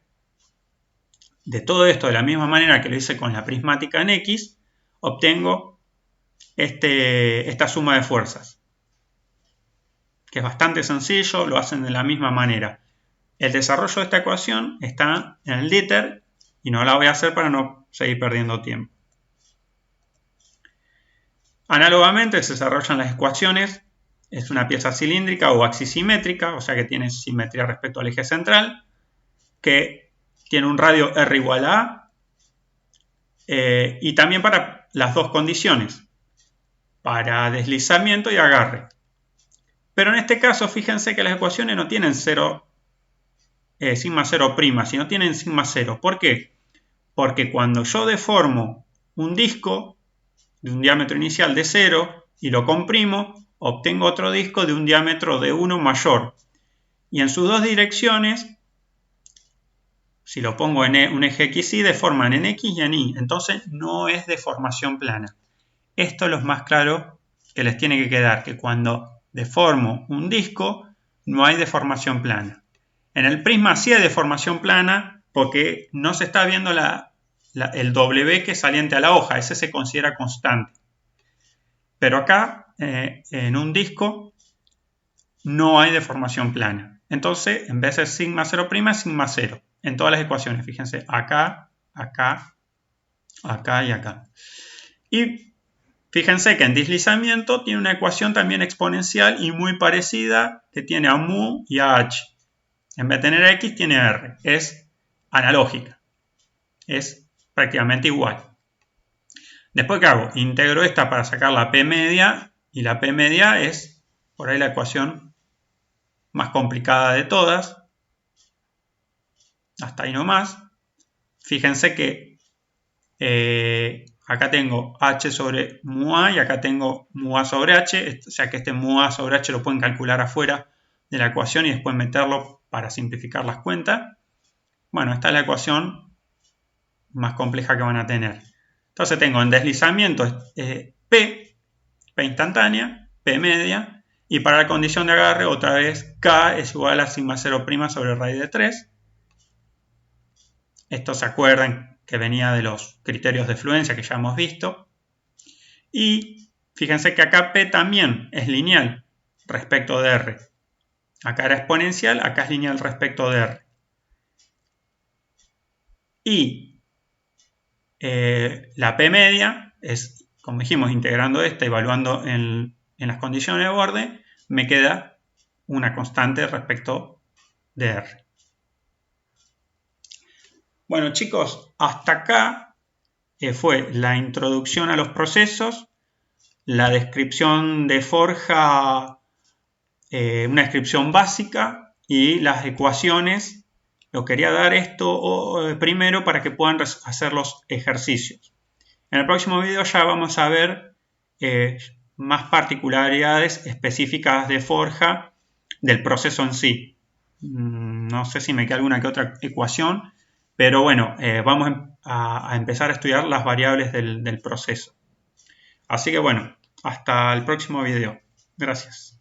de todo esto de la misma manera que lo hice con la prismática en X, obtengo esta suma de fuerzas, que es bastante sencillo, lo hacen de la misma manera. El desarrollo de esta ecuación está en el DITER y no la voy a hacer para no seguir perdiendo tiempo. Análogamente se desarrollan las ecuaciones. Es una pieza cilíndrica o axisimétrica, o sea que tiene simetría respecto al eje central, que tiene un radio R igual a A, y también para las dos condiciones, para deslizamiento y agarre. Pero en este caso, fíjense que las ecuaciones no tienen sigma 0', sino tienen sigma 0. ¿Por qué? Porque cuando yo deformo un disco de un diámetro inicial de 0 y lo comprimo, obtengo otro disco de un diámetro de 1 mayor. Y en sus dos direcciones, si lo pongo en un eje XY, deforman en X y en Y. Entonces no es deformación plana. Esto es lo más claro que les tiene que quedar, que cuando deformo un disco, no hay deformación plana. En el prisma sí hay deformación plana porque no se está viendo el W que es saliente a la hoja. Ese se considera constante. Pero acá, en un disco, no hay deformación plana. Entonces, en vez de sigma 0', es sigma 0. En todas las ecuaciones, fíjense, acá, acá, acá y acá. Y fíjense que en deslizamiento tiene una ecuación también exponencial y muy parecida, que tiene a mu y a h. En vez de tener x, tiene r. Es analógica. Es prácticamente igual. Después, ¿qué hago? Integro esta para sacar la p media, y la p media es por ahí la ecuación más complicada de todas. Hasta ahí nomás. Fíjense que acá tengo h sobre mu a y acá tengo mu a sobre h. O sea que este mu a sobre h lo pueden calcular afuera de la ecuación y después meterlo para simplificar las cuentas. Bueno, esta es la ecuación más compleja que van a tener. Entonces tengo en deslizamiento P instantánea, P media, y para la condición de agarre otra vez K es igual a sigma 0' sobre raíz de 3. Esto se acuerdan que venía de los criterios de fluencia que ya hemos visto. Y fíjense que acá P también es lineal respecto de R. Acá era exponencial, acá es lineal respecto de R. Y la P media es, como dijimos, integrando esta, evaluando en las condiciones de borde, me queda una constante respecto de R. Bueno, chicos, hasta acá fue la introducción a los procesos, la descripción de forja, una descripción básica y las ecuaciones. Lo quería dar esto primero para que puedan hacer los ejercicios. En el próximo video ya vamos a ver más particularidades específicas de forja del proceso en sí. No sé si me queda alguna que otra ecuación, pero bueno, vamos a empezar a estudiar las variables del proceso. Así que bueno, hasta el próximo video. Gracias.